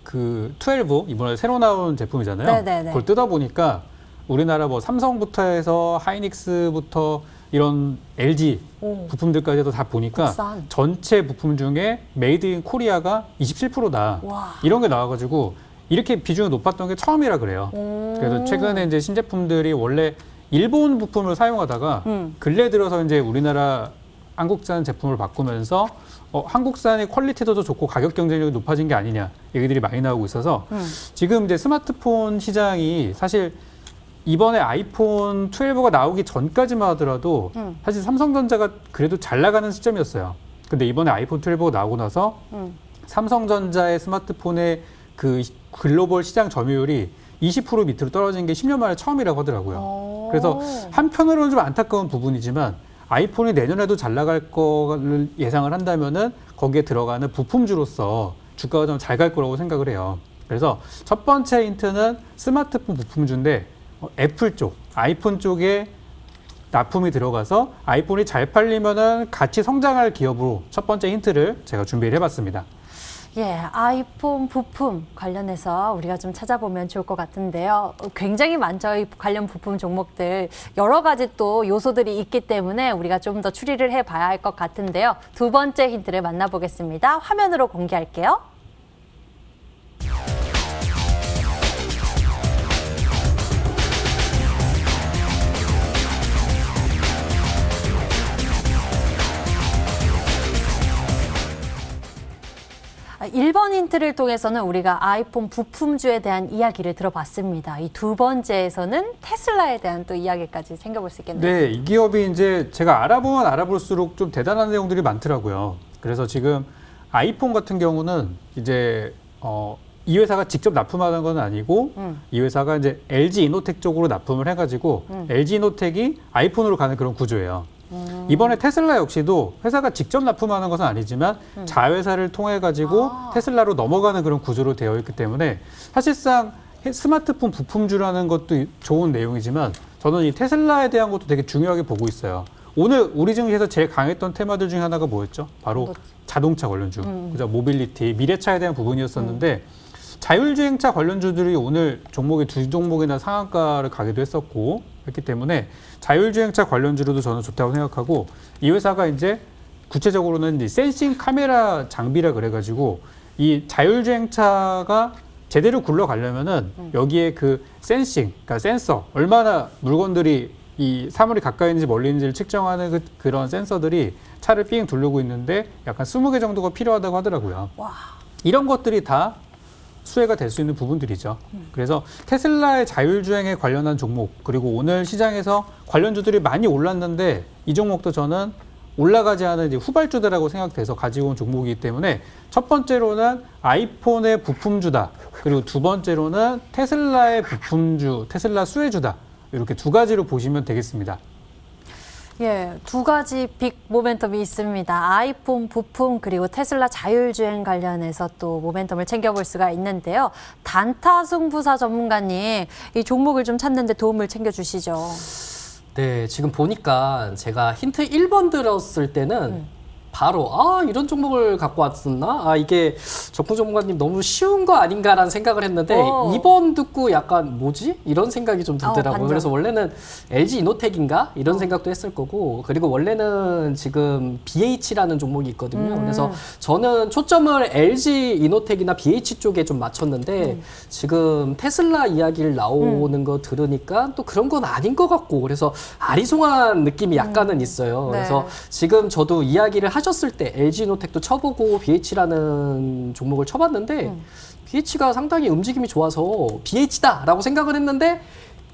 12 이번에 새로 나온 제품이잖아요. 네네네. 그걸 뜯어 보니까 우리나라 뭐 삼성부터 해서 하이닉스부터 이런 LG 부품들까지도 다 보니까 국산. 전체 부품 중에 메이드 인 코리아가 27%다. 와. 이런 게 나와가지고 이렇게 비중이 높았던 게 처음이라 그래요. 그래서 최근에 이제 신제품들이 원래 일본 부품을 사용하다가 근래 들어서 이제 우리나라 한국산 제품을 바꾸면서 한국산의 퀄리티도 더 좋고 가격 경쟁력이 높아진 게 아니냐 얘기들이 많이 나오고 있어서 지금 이제 스마트폰 시장이 사실 이번에 아이폰 12가 나오기 전까지만 하더라도 사실 삼성전자가 그래도 잘 나가는 시점이었어요. 근데 이번에 아이폰 12가 나오고 나서 삼성전자의 스마트폰의 그 글로벌 시장 점유율이 20% 밑으로 떨어진 게 10년 만에 처음이라고 하더라고요. 그래서 한편으로는 좀 안타까운 부분이지만 아이폰이 내년에도 잘 나갈 거를 예상을 한다면은 거기에 들어가는 부품주로서 주가가 좀 잘 갈 거라고 생각을 해요. 그래서 첫 번째 힌트는 스마트폰 부품주인데 애플 쪽, 아이폰 쪽에 납품이 들어가서 아이폰이 잘 팔리면은 같이 성장할 기업으로 첫 번째 힌트를 제가 준비를 해봤습니다. 예, 아이폰 부품 관련해서 우리가 좀 찾아보면 좋을 것 같은데요. 굉장히 많죠. 이 관련 부품 종목들. 여러 가지 또 요소들이 있기 때문에 우리가 좀 더 추리를 해봐야 할 것 같은데요. 두 번째 힌트를 만나보겠습니다. 화면으로 공개할게요. 아, 1번 힌트를 통해서는 우리가 아이폰 부품주에 대한 이야기를 들어봤습니다. 이 두 번째에서는 테슬라에 대한 또 이야기까지 챙겨볼 수 있겠네요. 네, 이 기업이 이제 제가 알아보면 알아볼수록 좀 대단한 내용들이 많더라고요. 그래서 지금 아이폰 같은 경우는 이제 이 회사가 직접 납품하는 건 아니고 이 회사가 이제 LG 이노텍 쪽으로 납품을 해가지고 LG 이노텍이 아이폰으로 가는 그런 구조예요. 이번에 테슬라 역시도 회사가 직접 납품하는 것은 아니지만 자회사를 통해 가지고 테슬라로 넘어가는 그런 구조로 되어 있기 때문에 사실상 스마트폰 부품주라는 것도 좋은 내용이지만 저는 이 테슬라에 대한 것도 되게 중요하게 보고 있어요. 오늘 우리 증시에서 제일 강했던 테마들 중에 하나가 뭐였죠? 바로 자동차 관련주, 그죠? 모빌리티, 미래차에 대한 부분이었었는데 자율주행차 관련주들이 오늘 종목이 두 종목이나 상한가를 가기도 했었고 그렇기 때문에 자율주행차 관련주로도 저는 좋다고 생각하고 이 회사가 이제 구체적으로는 이제 센싱 카메라 장비라 그래가지고 이 자율주행차가 제대로 굴러가려면은 여기에 그 센싱, 그러니까 센서, 얼마나 물건들이 이 사물이 가까이 있는지 멀리 있는지를 측정하는 그런 센서들이 차를 삥 두르고 있는데 약간 20개 정도가 필요하다고 하더라고요. 와. 이런 것들이 다 수혜가 될 수 있는 부분들이죠. 그래서 테슬라의 자율주행에 관련한 종목 그리고 오늘 시장에서 관련주들이 많이 올랐는데 이 종목도 저는 올라가지 않은 이제 후발주다라고 생각돼서 가지고 온 종목이기 때문에 첫 번째로는 아이폰의 부품주다. 그리고 두 번째로는 테슬라의 부품주, 테슬라 수혜주다. 이렇게 두 가지로 보시면 되겠습니다. 예, 두 가지 빅 모멘텀이 있습니다. 아이폰 부품 그리고 테슬라 자율주행 관련해서 또 모멘텀을 챙겨볼 수가 있는데요. 단타승부사 전문가님, 이 종목을 좀 찾는 데 도움을 챙겨주시죠. 네, 지금 보니까 제가 힌트 1번 들었을 때는 바로 이런 종목을 갖고 왔었나? 이게 적풍 전문가님 너무 쉬운 거 아닌가라는 생각을 했는데 이번 듣고 약간 뭐지? 이런 생각이 좀 들더라고요. 반전. 그래서 원래는 LG 이노텍인가? 이런 생각도 했을 거고 그리고 원래는 지금 BH라는 종목이 있거든요. 그래서 저는 초점을 LG 이노텍이나 BH 쪽에 좀 맞췄는데 지금 테슬라 이야기를 나오는 거 들으니까 또 그런 건 아닌 것 같고 그래서 아리송한 느낌이 약간은 있어요. 네. 그래서 지금 저도 이야기를 하셨을 때 LG노텍도 쳐보고 BH라는 종목을 쳐봤는데 BH가 상당히 움직임이 좋아서 BH다라고 생각을 했는데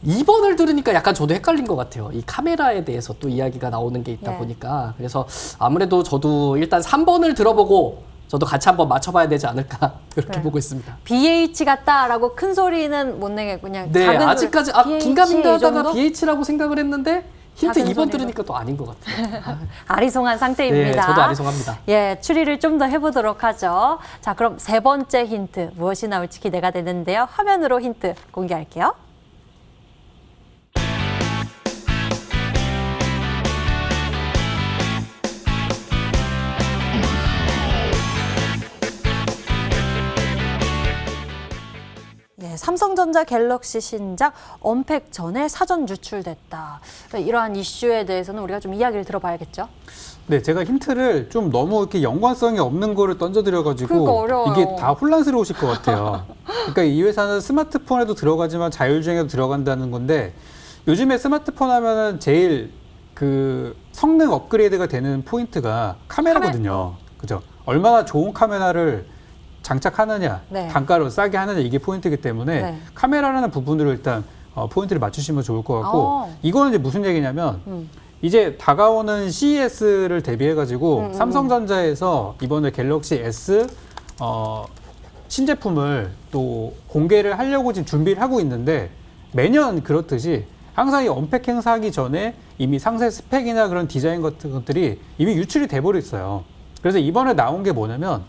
2번을 들으니까 약간 저도 헷갈린 것 같아요. 이 카메라에 대해서 또 이야기가 나오는 게 있다 네. 보니까 그래서 아무래도 저도 일단 3번을 들어보고 저도 같이 한번 맞춰봐야 되지 않을까 그렇게 그래. 보고 있습니다. BH 같다라고 큰 소리는 못 내게 그냥 네, 작은 아직까지 BH 긴가민가 이 하다가 정도? BH라고 생각을 했는데 힌트 작은 2번 소리로. 들으니까 또 아닌 것 같아요. 아리송한 상태입니다. 네, 저도 아리송합니다. 예, 추리를 좀 더 해보도록 하죠. 자, 그럼 세 번째 힌트 무엇이 나올지 기대가 되는데요. 화면으로 힌트 공개할게요. 예, 삼성전자 갤럭시 신작 언팩 전에 사전 유출됐다. 이러한 이슈에 대해서는 우리가 좀 이야기를 들어봐야겠죠. 네, 제가 힌트를 좀 너무 이렇게 연관성이 없는 거를 그러니까 던져드려가지고 어려워요. 이게 다 혼란스러우실 것 같아요. 그러니까 이 회사는 스마트폰에도 들어가지만 자율주행에도 들어간다는 건데 요즘에 스마트폰 하면은 제일 그 성능 업그레이드가 되는 포인트가 카메라거든요. 그죠? 얼마나 좋은 카메라를 장착하느냐, 네. 단가로 싸게 하느냐 이게 포인트이기 때문에 네. 카메라라는 부분으로 일단 포인트를 맞추시면 좋을 것 같고 이거는 이제 무슨 얘기냐면 이제 다가오는 CES를 대비해가지고 삼성전자에서 이번에 갤럭시 S 신제품을 또 공개를 하려고 지금 준비를 하고 있는데 매년 그렇듯이 항상 이 언팩 행사하기 전에 이미 상세 스펙이나 그런 디자인 같은 것들이 이미 유출이 돼버려 있어요. 그래서 이번에 나온 게 뭐냐면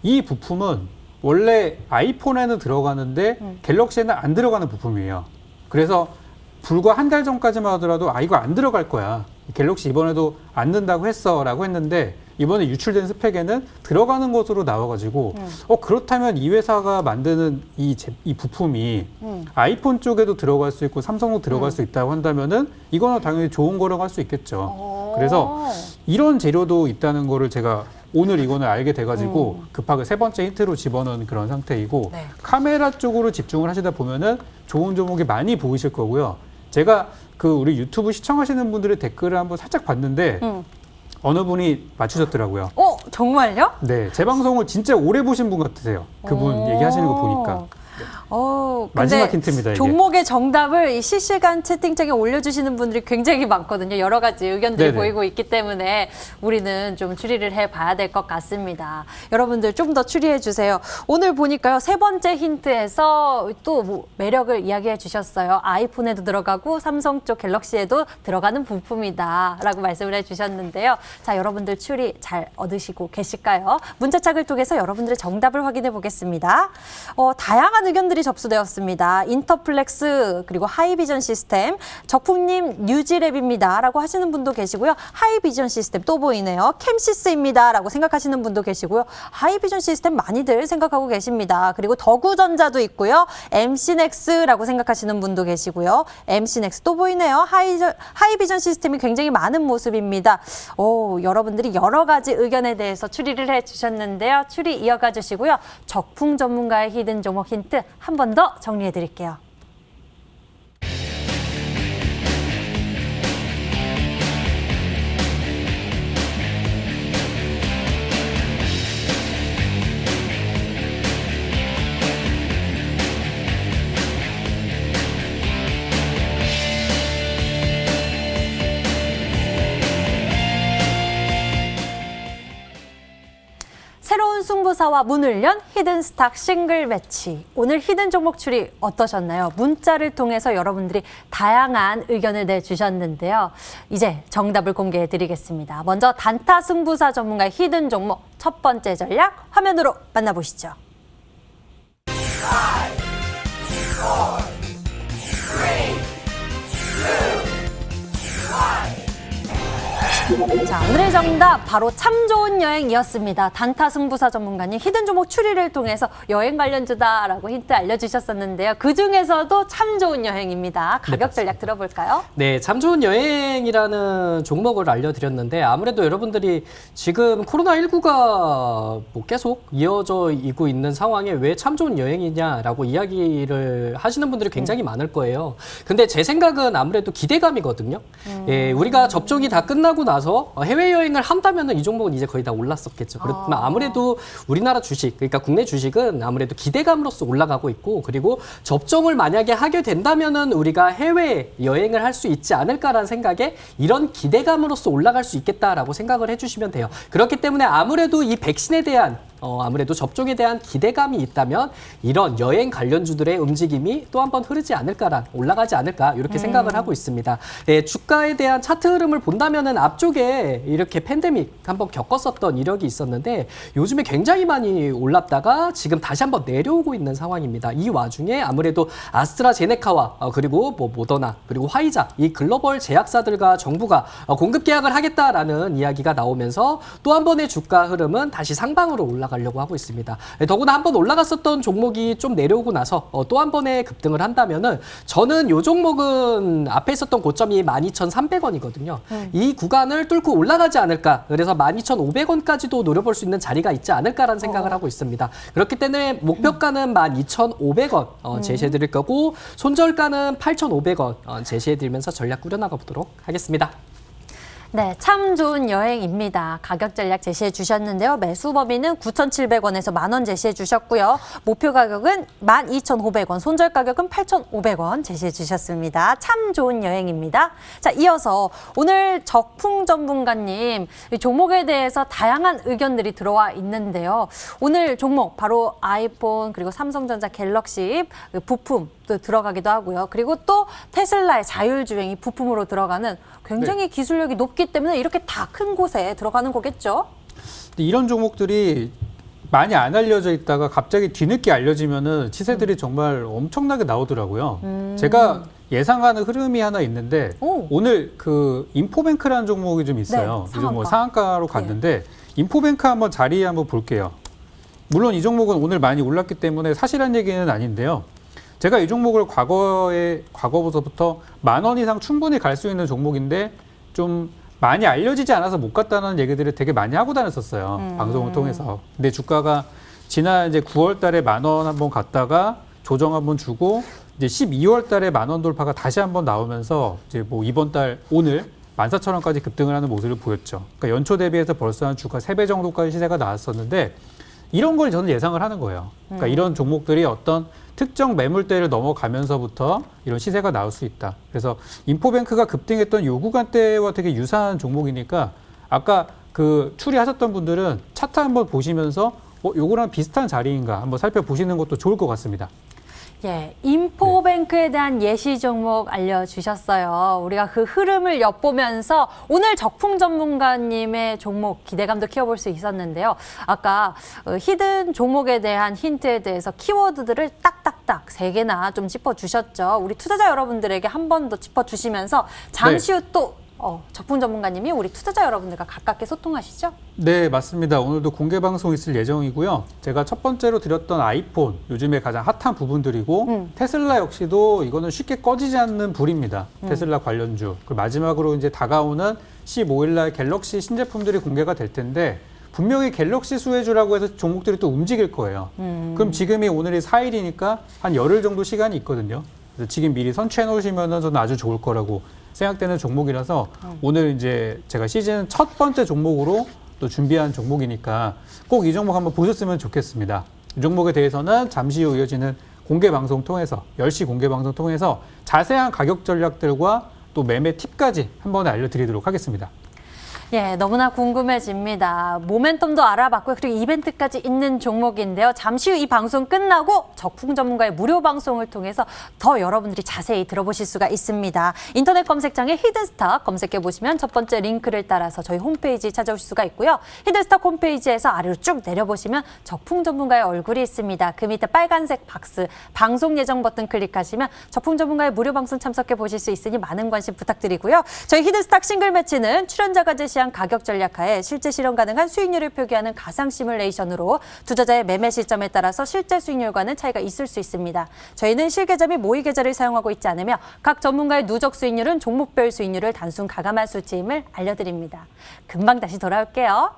이 부품은 원래 아이폰에는 들어가는데 갤럭시에는 안 들어가는 부품이에요. 그래서 불과 한 달 전까지만 하더라도 이거 안 들어갈 거야. 갤럭시 이번에도 안 된다고 했어 라고 했는데 이번에 유출된 스펙에는 들어가는 것으로 나와가지고 그렇다면 이 회사가 만드는 이 부품이 아이폰 쪽에도 들어갈 수 있고 삼성도 들어갈 수 있다고 한다면은 이거는 당연히 좋은 거라고 할 수 있겠죠. 그래서 이런 재료도 있다는 거를 제가 오늘 이거는 알게 돼가지고 급하게 세 번째 힌트로 집어넣은 그런 상태이고 네. 카메라 쪽으로 집중을 하시다 보면은 좋은 종목이 많이 보이실 거고요. 제가 그 우리 유튜브 시청하시는 분들의 댓글을 한번 살짝 봤는데 어느 분이 맞추셨더라고요. 정말요? 네, 제 방송을 진짜 오래 보신 분 같으세요. 그분 얘기하시는 거 보니까. 근데 마지막 힌트입니다, 이게. 종목의 정답을 이 실시간 채팅창에 올려주시는 분들이 굉장히 많거든요. 여러 가지 의견들이 네네. 보이고 있기 때문에 우리는 좀 추리를 해봐야 될 것 같습니다. 여러분들 좀 더 추리해 주세요. 오늘 보니까요. 세 번째 힌트에서 또 뭐 매력을 이야기해 주셨어요. 아이폰에도 들어가고 삼성 쪽 갤럭시에도 들어가는 부품이다 라고 말씀을 해주셨는데요. 자, 여러분들 추리 잘 얻으시고 계실까요? 문자창을 통해서 여러분들의 정답을 확인해 보겠습니다. 다양한 의견들이 접수되었습니다. 인터플렉스 그리고 하이비전 시스템 적풍님 뉴지랩입니다 라고 하시는 분도 계시고요. 하이비전 시스템 또 보이네요. 캠시스입니다 라고 생각하시는 분도 계시고요. 하이비전 시스템 많이들 생각하고 계십니다. 그리고 더구전자도 있고요. MC넥스라고 생각하시는 분도 계시고요. MC넥스 또 보이네요. 하이비전 시스템이 굉장히 많은 모습입니다. 여러분들이 여러 가지 의견에 대해서 추리를 해주셨는데요. 추리 이어가 주시고요. 적풍 전문가의 히든 종목 힌트 한 번 더 정리해 드릴게요. 새로운 승부사와 문을 연 히든스탁 싱글 매치. 오늘 히든 종목 추리 어떠셨나요? 문자를 통해서 여러분들이 다양한 의견을 내주셨는데요. 이제 정답을 공개해 드리겠습니다. 먼저 단타 승부사 전문가의 히든 종목 첫 번째 전략 화면으로 만나보시죠. 자, 오늘의 정답 바로 참 좋은 여행이었습니다. 단타 승부사 전문가님 히든 종목 추리를 통해서 여행 관련주다라고 힌트 알려주셨었는데요. 그중에서도 참 좋은 여행입니다. 가격 전략 들어볼까요? 네, 참 좋은 여행이라는 종목을 알려드렸는데 아무래도 여러분들이 지금 코로나19가 뭐 계속 이어져 이고 있는 상황에 왜 참 좋은 여행이냐라고 이야기를 하시는 분들이 굉장히 많을 거예요. 근데 제 생각은 아무래도 기대감이거든요. 예, 우리가 접종이 다 끝나고 나서 해외여행을 한다면 이 종목은 이제 거의 다 올랐었겠죠. 그렇지만 아무래도 우리나라 주식, 그러니까 국내 주식은 아무래도 기대감으로서 올라가고 있고 그리고 접종을 만약에 하게 된다면은 우리가 해외여행을 할 수 있지 않을까라는 생각에 이런 기대감으로서 올라갈 수 있겠다라고 생각을 해주시면 돼요. 그렇기 때문에 아무래도 이 백신에 대한 아무래도 접종에 대한 기대감이 있다면 이런 여행 관련주들의 움직임이 또 한 번 흐르지 않을까라 올라가지 않을까 이렇게 생각을 하고 있습니다. 네, 주가에 대한 차트 흐름을 본다면은 앞쪽에 이렇게 팬데믹 한번 겪었었던 이력이 있었는데 요즘에 굉장히 많이 올랐다가 지금 다시 한번 내려오고 있는 상황입니다. 이 와중에 아무래도 아스트라제네카와 그리고 뭐 모더나 그리고 화이자 이 글로벌 제약사들과 정부가 공급 계약을 하겠다라는 이야기가 나오면서 또 한 번의 주가 흐름은 다시 상방으로 올라가려고 하고 있습니다. 더구나 한번 올라갔었던 종목이 좀 내려오고 나서 또 한 번의 급등을 한다면은 저는 이 종목은 앞에 있었던 고점이 12,300원이거든요. 이 구간을 뚫고 올라가지 않을까. 그래서 12,500원까지도 노려볼 수 있는 자리가 있지 않을까라는 생각을 하고 있습니다. 그렇기 때문에 목표가는 12,500원 제시해드릴 거고 손절가는 8,500원 제시해드리면서 전략 꾸려나가 보도록 하겠습니다. 네, 참 좋은 여행입니다. 가격 전략 제시해 주셨는데요. 매수 범위는 9,700원에서 10,000원 제시해 주셨고요. 목표 가격은 12,500원, 손절 가격은 8,500원 제시해 주셨습니다. 참 좋은 여행입니다. 자, 이어서 오늘 적풍 전문가님 이 종목에 대해서 다양한 의견들이 들어와 있는데요. 오늘 종목 바로 아이폰 그리고 삼성전자 갤럭시 부품 들어가기도 하고요. 그리고 또 테슬라의 자율주행이 부품으로 들어가는 굉장히 기술력이 높기 때문에 이렇게 다 큰 곳에 들어가는 거겠죠? 이런 종목들이 많이 안 알려져 있다가 갑자기 뒤늦게 알려지면은 시세들이 정말 엄청나게 나오더라고요. 제가 예상하는 흐름이 하나 있는데 오늘 그 인포뱅크라는 종목이 좀 있어요. 네, 요즘 뭐 상한가로 갔는데 인포뱅크 한번 자리 한번 볼게요. 물론 이 종목은 오늘 많이 올랐기 때문에 사실한 얘기는 아닌데요. 제가 이 종목을 과거부터 10,000원 이상 충분히 갈 수 있는 종목인데 좀 많이 알려지지 않아서 못 갔다는 얘기들을 되게 많이 하고 다녔었어요. 방송을 통해서. 근데 주가가 지난 이제 9월 달에 10,000원 한번 갔다가 조정 한번 주고 이제 12월 달에 10,000원 돌파가 다시 한번 나오면서 이제 뭐 이번 달 오늘 14,000원까지 급등을 하는 모습을 보였죠. 그러니까 연초 대비해서 벌써 한 주가 3배 정도까지 시세가 나왔었는데 이런 걸 저는 예상을 하는 거예요. 그러니까 이런 종목들이 어떤 특정 매물대를 넘어가면서부터 이런 시세가 나올 수 있다. 그래서 인포뱅크가 급등했던 요 구간대와 되게 유사한 종목이니까 아까 그 추리하셨던 분들은 차트 한번 보시면서 요거랑 비슷한 자리인가 한번 살펴보시는 것도 좋을 것 같습니다. 예, 인포뱅크에 대한 예시 종목 알려주셨어요. 우리가 그 흐름을 엿보면서 오늘 적풍 전문가님의 종목 기대감도 키워볼 수 있었는데요. 아까 히든 종목에 대한 힌트에 대해서 키워드들을 딱딱딱 3개나 좀 짚어주셨죠. 우리 투자자 여러분들에게 한 번 더 짚어주시면서 잠시 후 또 적풍 전문가님이 우리 투자자 여러분들과 가깝게 소통하시죠? 네, 맞습니다. 오늘도 공개 방송 있을 예정이고요. 제가 첫 번째로 드렸던 아이폰, 요즘에 가장 핫한 부분들이고 테슬라 역시도 이거는 쉽게 꺼지지 않는 불입니다. 테슬라 관련주. 그리고 마지막으로 이제 다가오는 15일 날 갤럭시 신제품들이 공개가 될 텐데 분명히 갤럭시 수혜주라고 해서 종목들이 또 움직일 거예요. 그럼 지금이 오늘이 4일이니까 한 열흘 정도 시간이 있거든요. 그래서 지금 미리 선취해 놓으시면 저는 아주 좋을 거라고 생각되는 종목이라서 오늘 이제 제가 시즌 첫 번째 종목으로 또 준비한 종목이니까 꼭 이 종목 한번 보셨으면 좋겠습니다. 이 종목에 대해서는 잠시 후 이어지는 공개 방송 통해서 10시 공개 방송 통해서 자세한 가격 전략들과 또 매매 팁까지 한 번에 알려드리도록 하겠습니다. 예, 너무나 궁금해집니다. 모멘텀도 알아봤고요. 그리고 이벤트까지 있는 종목인데요. 잠시 후 이 방송 끝나고 적풍 전문가의 무료 방송을 통해서 더 여러분들이 자세히 들어보실 수가 있습니다. 인터넷 검색창에 히든스탁 검색해보시면 첫 번째 링크를 따라서 저희 홈페이지 찾아오실 수가 있고요. 히든스탁 홈페이지에서 아래로 쭉 내려보시면 적풍 전문가의 얼굴이 있습니다. 그 밑에 빨간색 박스 방송 예정 버튼 클릭하시면 적풍 전문가의 무료 방송 참석해 보실 수 있으니 많은 관심 부탁드리고요. 저희 히든스탁 싱글 매치는 출연자가 제시 암시한 가격 전략하에 실제 실현 가능한 수익률을 표기하는 가상 시뮬레이션으로 투자자의 매매 시점에 따라서 실제 수익률과는 차이가 있을 수 있습니다. 저희는 실계좌 및 모의 계좌를 사용하고 있지 않으며 각 전문가의 누적 수익률은 종목별 수익률을 단순 가감한 수치임을 알려드립니다. 금방 다시 돌아올게요.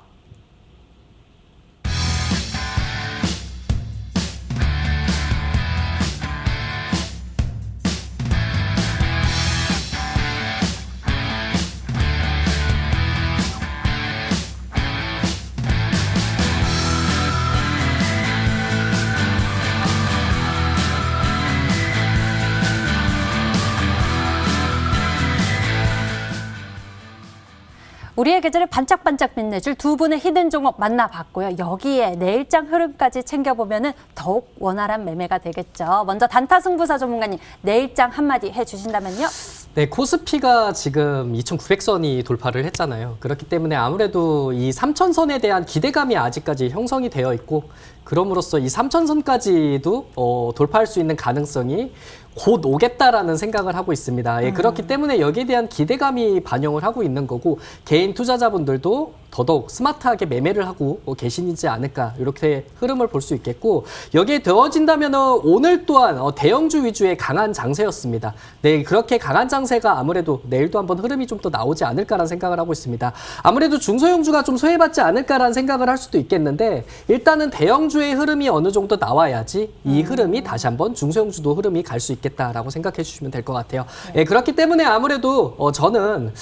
우리의 계좌를 반짝반짝 빛내줄 두 분의 히든 종목 만나봤고요. 여기에 내일장 흐름까지 챙겨보면 더욱 원활한 매매가 되겠죠. 먼저 단타승부사 전문가님, 내일장 한마디 해주신다면요. 네, 코스피가 지금 2,900선이 돌파를 했잖아요. 그렇기 때문에 아무래도 이 3,000선에 대한 기대감이 아직까지 형성이 되어 있고, 그럼으로써 이 3,000선까지도 돌파할 수 있는 가능성이 곧 오겠다라는 생각을 하고 있습니다. 예, 그렇기 때문에 여기에 대한 기대감이 반영을 하고 있는 거고, 개인 투자자분들도 더더욱 스마트하게 매매를 하고 계시지 않을까, 이렇게 흐름을 볼 수 있겠고, 여기에 더해진다면 오늘 또한 대형주 위주의 강한 장세였습니다. 네, 그렇게 강한 장세가 아무래도 내일도 한번 흐름이 좀 더 나오지 않을까라는 생각을 하고 있습니다. 아무래도 중소형주가 좀 소외받지 않을까라는 생각을 할 수도 있겠는데, 일단은 대형주의 흐름이 어느 정도 나와야지 이 흐름이 다시 한번 중소형주도 흐름이 갈 수 있겠다라고 생각해 주시면 될 것 같아요. 예, 그렇기 때문에 아무래도 저는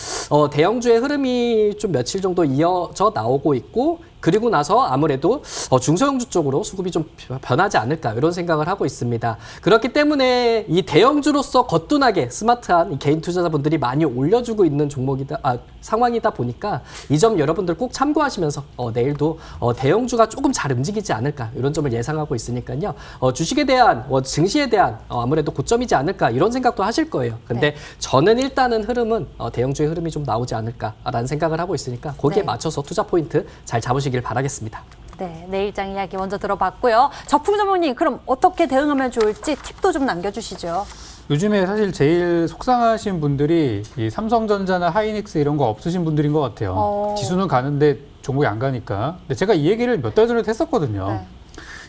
대형주의 흐름이 좀 며칠 정도 이어져 나오고 있고, 그리고 나서 아무래도 중소형주 쪽으로 수급이 좀 변하지 않을까, 이런 생각을 하고 있습니다. 그렇기 때문에 이 대형주로서 거뜬하게 스마트한 이 개인 투자자분들이 많이 올려주고 있는 상황이다 보니까 이 점 여러분들 꼭 참고하시면서 내일도 대형주가 조금 잘 움직이지 않을까, 이런 점을 예상하고 있으니까요. 주식에 대한 증시에 대한 아무래도 고점이지 않을까, 이런 생각도 하실 거예요. 근데 저는 일단은 흐름은 대형주의 흐름이 좀 나오지 않을까라는 생각을 하고 있으니까 거기에 맞춰서 투자 포인트 잘 잡으시길 바라겠습니다. 네, 내일장 이야기 먼저 들어봤고요. 저풍 전문님, 그럼 어떻게 대응하면 좋을지 팁도 좀 남겨주시죠. 요즘에 사실 제일 속상하신 분들이 이 삼성전자나 하이닉스 이런 거 없으신 분들인 것 같아요. 지수는 가는데 종목이 안 가니까. 근데 제가 이 얘기를 몇 달 전에도 했었거든요. 네.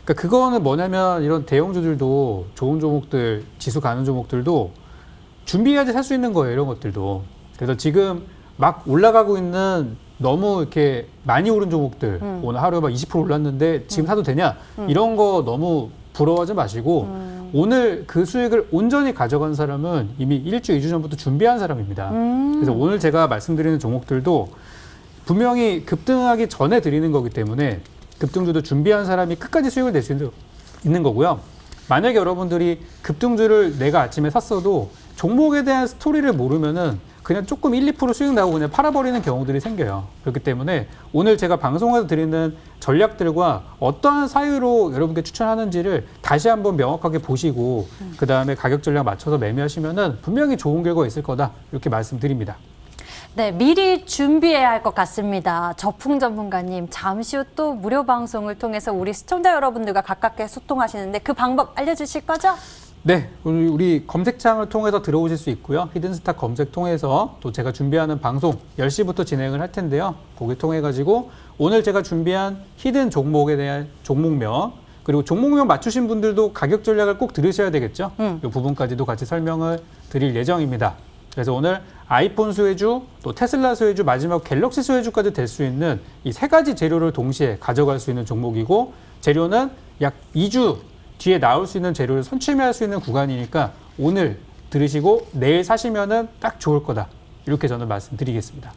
그러니까 그거는 뭐냐면 이런 대형주들도 좋은 종목들, 지수 가는 종목들도 준비해야지 살 수 있는 거예요, 이런 것들도. 그래서 지금 막 올라가고 있는 너무 이렇게 많이 오른 종목들, 오늘 하루에 막 20% 올랐는데 지금 사도 되냐? 이런 거 너무 부러워하지 마시고 오늘 그 수익을 온전히 가져간 사람은 이미 1주, 2주 전부터 준비한 사람입니다. 그래서 오늘 제가 말씀드리는 종목들도 분명히 급등하기 전에 드리는 거기 때문에 급등주도 준비한 사람이 끝까지 수익을 낼 수 있는 거고요. 만약에 여러분들이 급등주를 내가 아침에 샀어도 종목에 대한 스토리를 모르면은 그냥 조금 1, 2% 수익 나고 그냥 팔아버리는 경우들이 생겨요. 그렇기 때문에 오늘 제가 방송에서 드리는 전략들과 어떠한 사유로 여러분께 추천하는지를 다시 한번 명확하게 보시고 그 다음에 가격 전략 맞춰서 매매하시면은 분명히 좋은 결과가 있을 거다, 이렇게 말씀드립니다. 네, 미리 준비해야 할 것 같습니다. 저풍 전문가님, 잠시 후 또 무료 방송을 통해서 우리 시청자 여러분들과 가깝게 소통하시는데 그 방법 알려주실 거죠? 네, 우리 검색창을 통해서 들어오실 수 있고요. 히든스탁 검색 통해서 또 제가 준비하는 방송 10시부터 진행을 할 텐데요. 거기 통해 가지고 오늘 제가 준비한 히든 종목에 대한 종목명, 그리고 종목명 맞추신 분들도 가격 전략을 꼭 들으셔야 되겠죠. 이 부분까지도 같이 설명을 드릴 예정입니다. 그래서 오늘 아이폰 수혜주, 또 테슬라 수혜주, 마지막 갤럭시 수혜주까지 될 수 있는 이 세 가지 재료를 동시에 가져갈 수 있는 종목이고, 재료는 약 2주 뒤에 나올 수 있는 재료를 선취매할 수 있는 구간이니까 오늘 들으시고 내일 사시면은 딱 좋을 거다, 이렇게 저는 말씀드리겠습니다.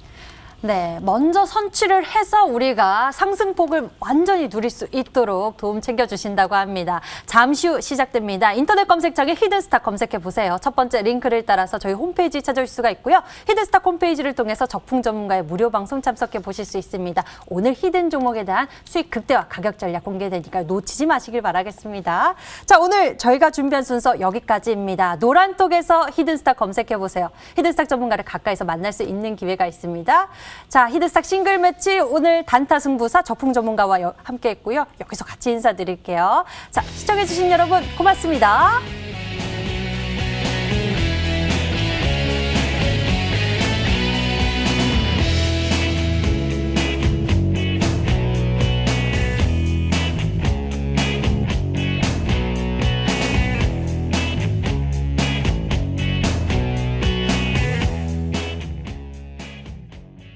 네, 먼저 선취를 해서 우리가 상승폭을 완전히 누릴 수 있도록 도움 챙겨주신다고 합니다. 잠시 후 시작됩니다. 인터넷 검색창에 히든스탁 검색해보세요. 첫 번째 링크를 따라서 저희 홈페이지 찾아올 수가 있고요. 히든스탁 홈페이지를 통해서 적풍 전문가의 무료 방송 참석해보실 수 있습니다. 오늘 히든 종목에 대한 수익 극대화 가격 전략 공개되니까 놓치지 마시길 바라겠습니다. 자, 오늘 저희가 준비한 순서 여기까지입니다. 노란톡에서 히든스탁 검색해보세요. 히든스탁 전문가를 가까이서 만날 수 있는 기회가 있습니다. 자, 히든스탁 싱글 매치 오늘 단타 승부사 저풍 전문가와 함께 했고요. 여기서 같이 인사드릴게요. 자, 시청해주신 여러분 고맙습니다.